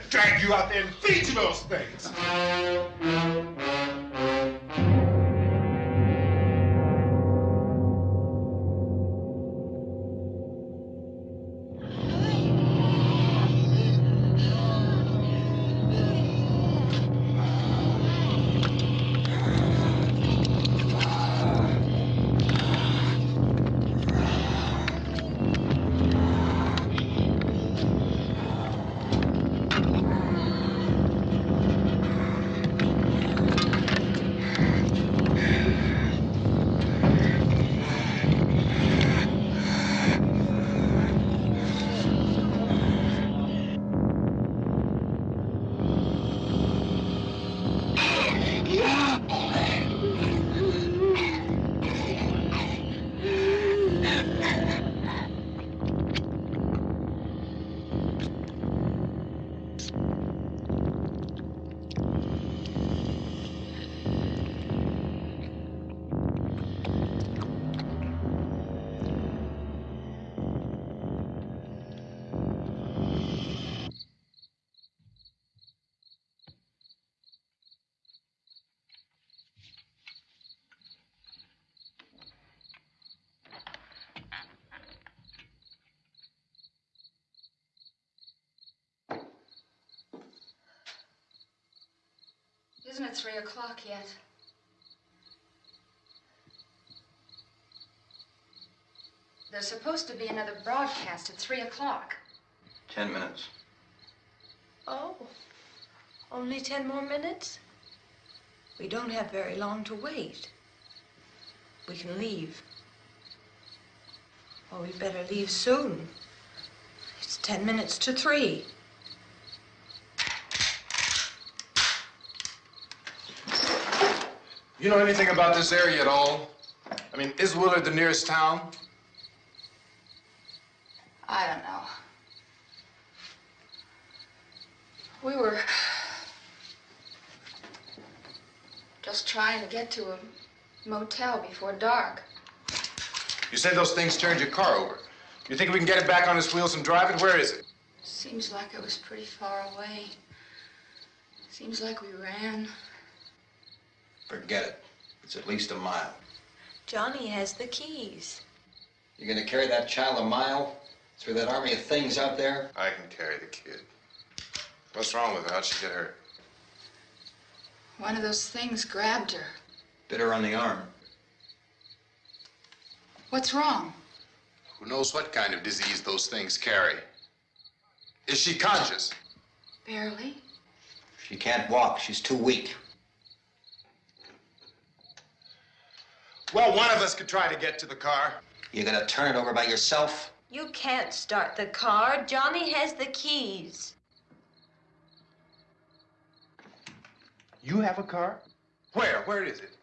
Drag you out there and feed you those things. Isn't it 3 o'clock yet? There's supposed to be another broadcast at 3 o'clock. 10 minutes. Oh, only 10 more minutes? We don't have very long to wait. We can leave. Well, we better leave soon. It's 10 minutes to 3. You know anything about this area at all? I mean, is Willard the nearest town? I don't know. We were just trying to get to a motel before dark. You said those things turned your car over. You think we can get it back on its wheels and drive it? Where is it? Seems like it was pretty far away. Seems like we ran. Forget it. It's at least a mile. Johnny has the keys. You're gonna carry that child a mile through that army of things out there? I can carry the kid. What's wrong with her? How'd she get hurt? One of those things grabbed her. Bit her on the arm. What's wrong? Who knows what kind of disease those things carry? Is she conscious? Barely. She can't walk. She's too weak. Well, one of us could try to get to the car. You gonna turn it over by yourself? You can't start the car. Johnny has the keys. You have a car? Where? Where is it?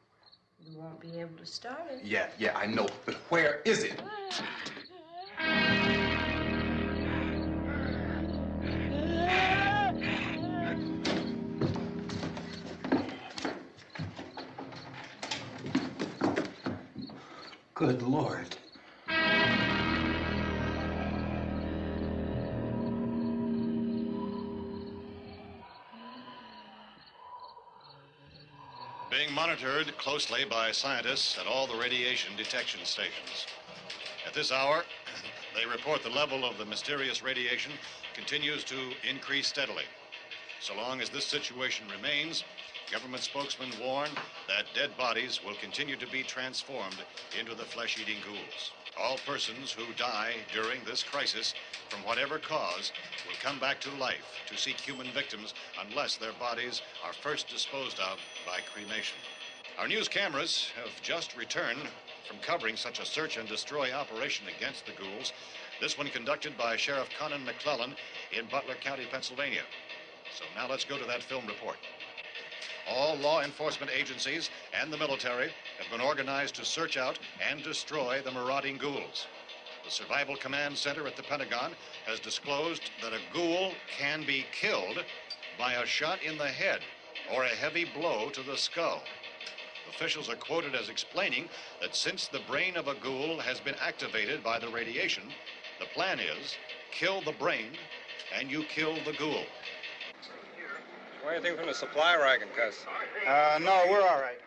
You won't be able to start it. Yeah, I know. But where is it? Good Lord. Being monitored closely by scientists at all the radiation detection stations. At this hour, they report the level of the mysterious radiation continues to increase steadily. So long as this situation remains, government spokesmen warn that dead bodies will continue to be transformed into the flesh-eating ghouls. All persons who die during this crisis, from whatever cause, will come back to life to seek human victims unless their bodies are first disposed of by cremation. Our news cameras have just returned from covering such a search and destroy operation against the ghouls, this one conducted by Sheriff Conan McClellan in Butler County, Pennsylvania. So now let's go to that film report. All law enforcement agencies and the military have been organized to search out and destroy the marauding ghouls. The Survival Command Center at the Pentagon has disclosed that a ghoul can be killed by a shot in the head or a heavy blow to the skull. Officials are quoted as explaining that since the brain of a ghoul has been activated by the radiation, the plan is kill the brain and you kill the ghoul. Anything from the supply wagon, Cuss? No, we're all right.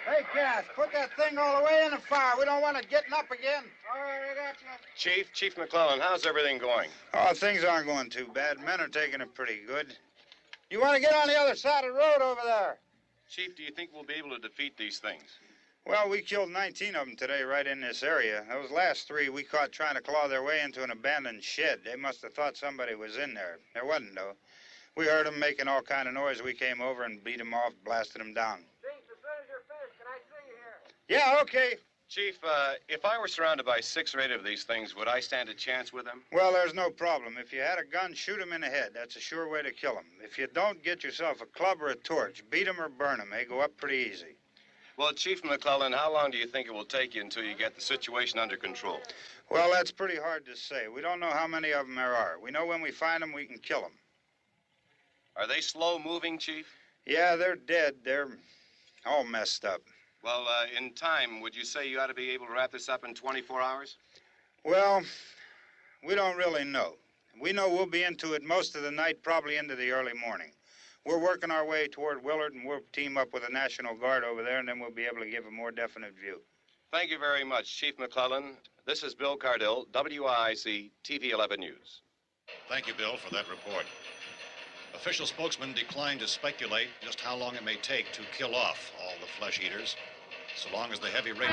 Hey, Cass, put that thing all the way in the fire. We don't want it getting up again. All right, I got you. Chief McClellan, how's everything going? Oh, things aren't going too bad. Men are taking it pretty good. You want to get on the other side of the road over there? Chief, do you think we'll be able to defeat these things? Well, we killed 19 of them today right in this area. Those last 3 we caught trying to claw their way into an abandoned shed. They must have thought somebody was in there. There wasn't, though. We heard them making all kind of noise. We came over and beat them off, blasted them down. Chief, as soon as you're finished, can I see you here? Yeah, okay. Chief, if I were surrounded by 6 or 8 of these things, would I stand a chance with them? Well, there's no problem. If you had a gun, shoot them in the head. That's a sure way to kill them. If you don't, get yourself a club or a torch. Beat them or burn them. They go up pretty easy. Well, Chief McClellan, how long do you think it will take you until you get the situation under control? Well, that's pretty hard to say. We don't know how many of them there are. We know when we find them, we can kill them. Are they slow-moving, Chief? Yeah, they're dead. They're all messed up. Well, in time, would you say you ought to be able to wrap this up in 24 hours? Well, we don't really know. We know we'll be into it most of the night, probably into the early morning. We're working our way toward Willard, and we'll team up with the National Guard over there, and then we'll be able to give a more definite view. Thank you very much, Chief McClellan. This is Bill Cardill, WIC TV 11 News. Thank you, Bill, for that report. Official spokesmen declined to speculate just how long it may take to kill off all the flesh eaters, so long as the heavy rain...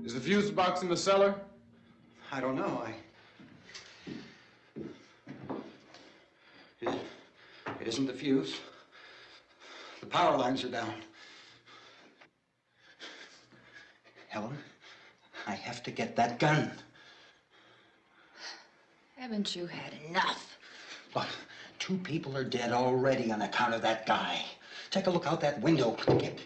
Is the fuse box in the cellar? I don't know. It isn't the fuse. The power lines are down. Helen, I have to get that gun. Haven't you had enough? Look, 2 people are dead already on account of that guy. Take a look out that window. Get.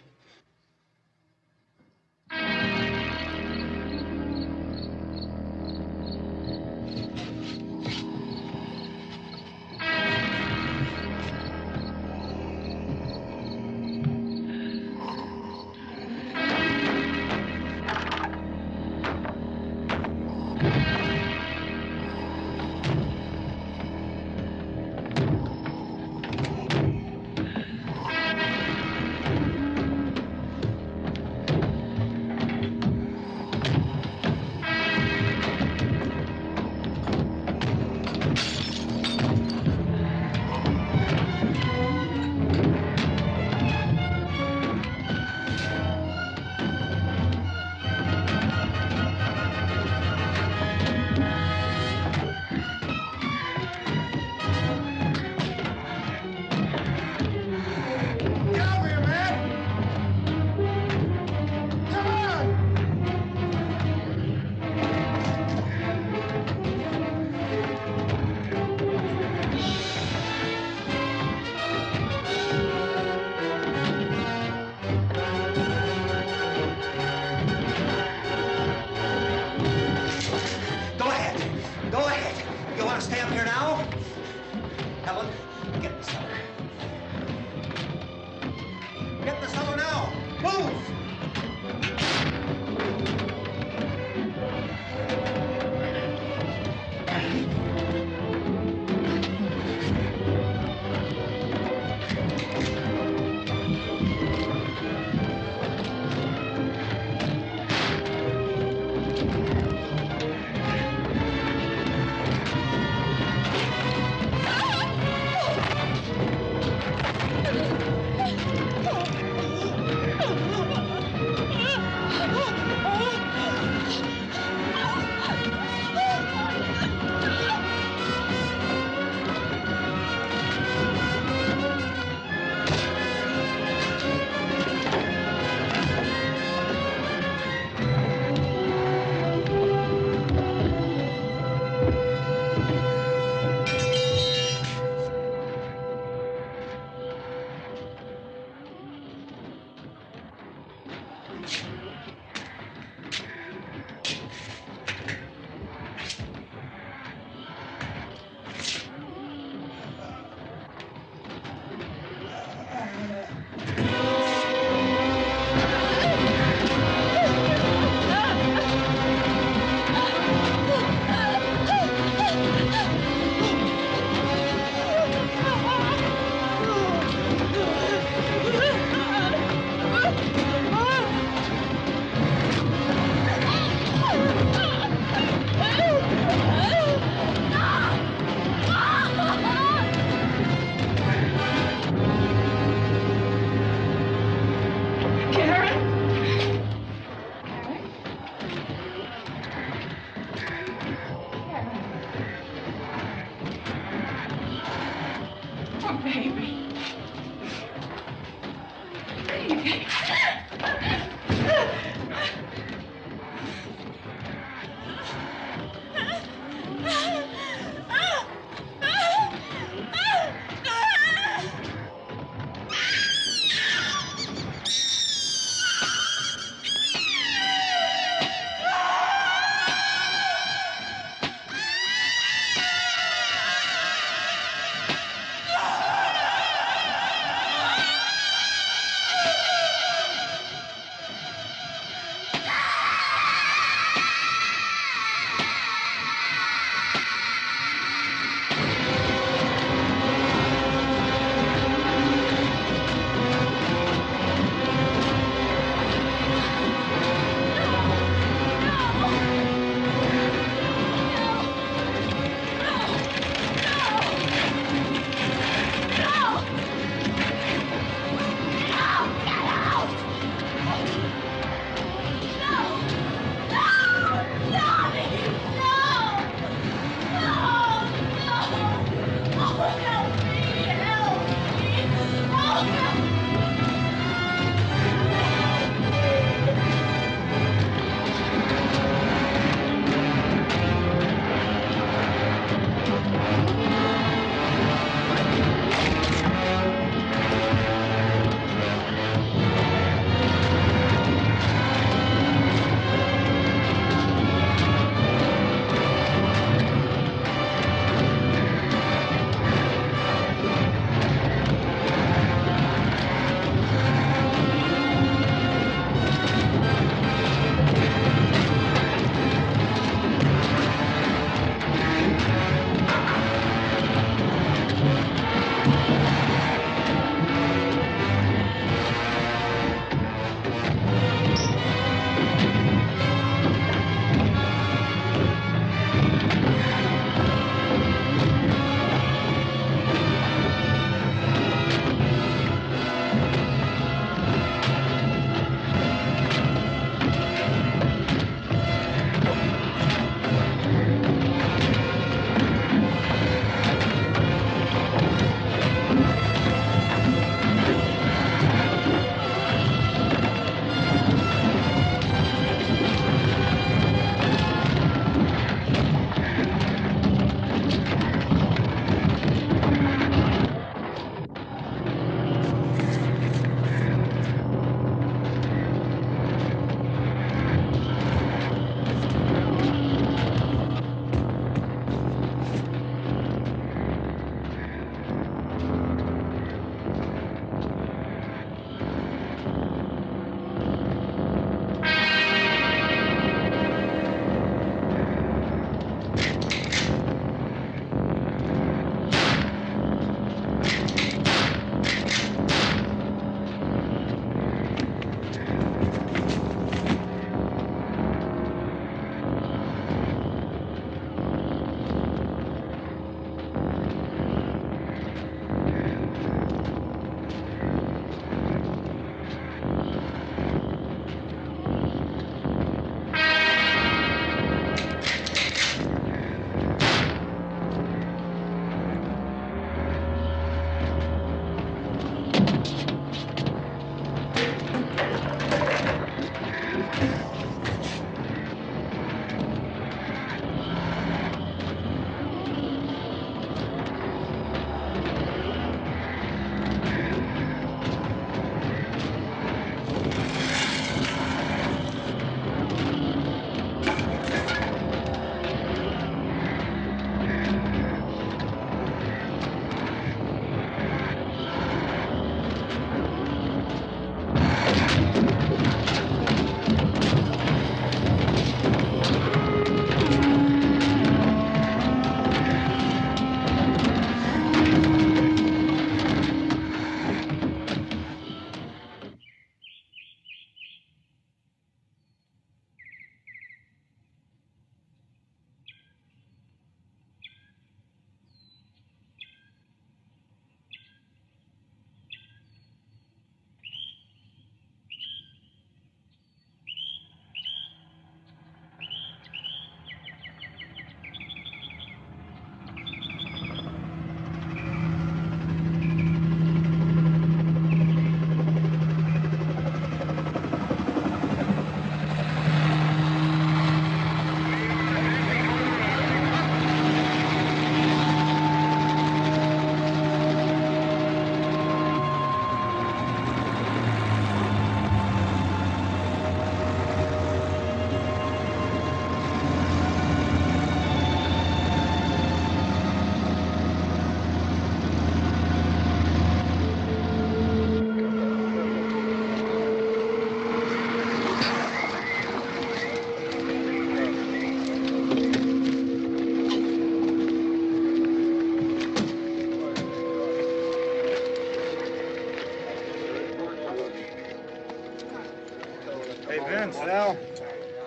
Vince, Al,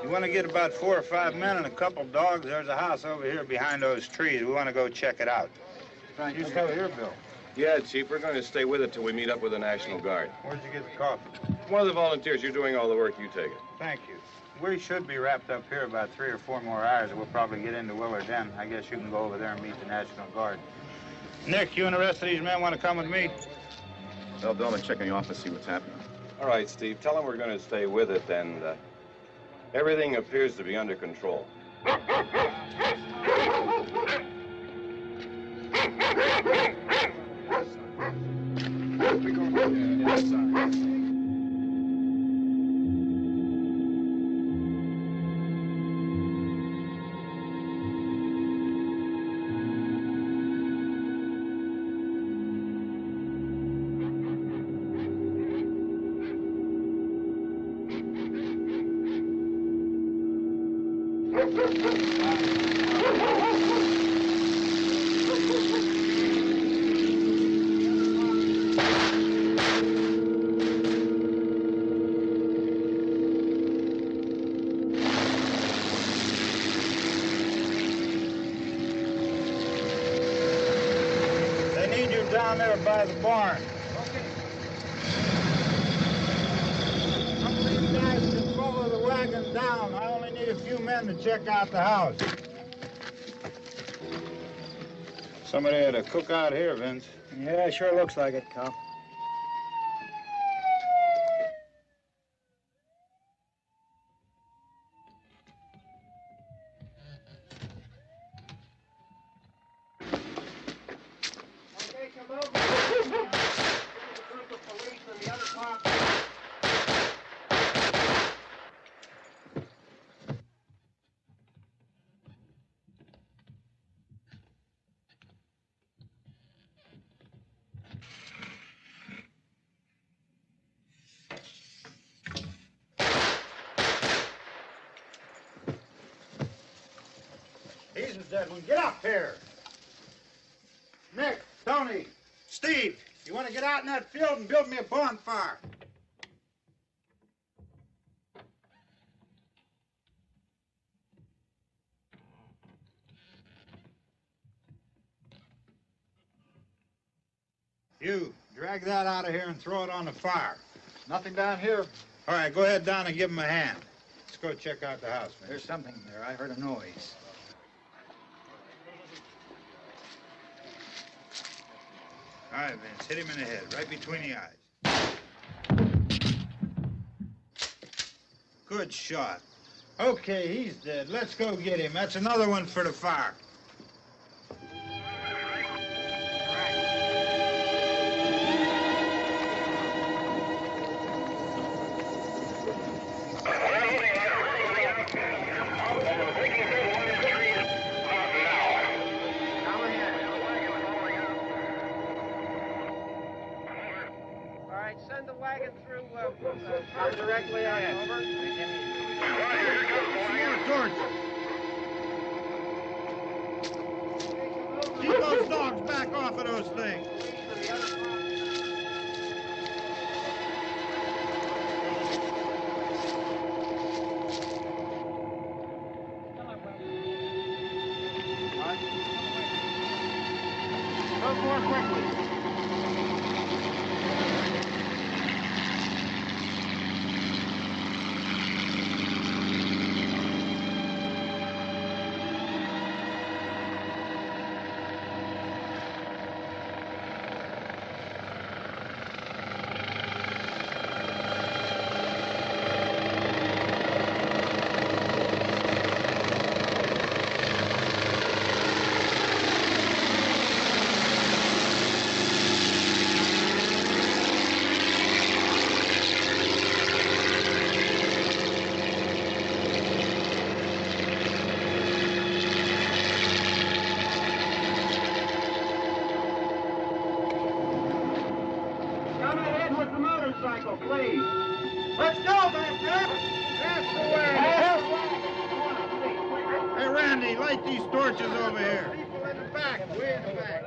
you want to get about 4 or 5 men and a couple dogs? There's a house over here behind those trees. We want to go check it out. You still here, Bill? Yeah, Chief, we're going to stay with it till we meet up with the National Guard. Where'd you get the coffee? One of the volunteers. You're doing all the work. You take it. Thank you. We should be wrapped up here about 3 or 4 more hours, and we'll probably get into Willard then. I guess you can go over there and meet the National Guard. Nick, you and the rest of these men want to come with me? Well, Bill, I'm check in the office, see what's happening. All right, Steve. Tell them we're going to stay with it, and everything appears to be under control. They need you down there by the barn. Some of these guys can follow the wagon down. I only need a few men to check out the house. Somebody had a cookout here, Vince. Yeah, sure looks like it, Cal. He's the dead one. Get up here. Nick, Tony, Steve, you want to get out in that field and build me a bonfire? You, drag that out of here and throw it on the fire. Nothing down here. All right, go ahead down and give him a hand. Let's go check out the house, man. There's something there. I heard a noise. All right, Vince, hit him in the head, right between the eyes. Good shot. Okay, he's dead. Let's go get him. That's another one for the fire. Send the wagon through directly ahead. Over. Keep those dogs back off of those things. Go more quickly. Please. Let's go, back there. That's the way. Hey, Randy, light these torches over here. People in the back, way in the back.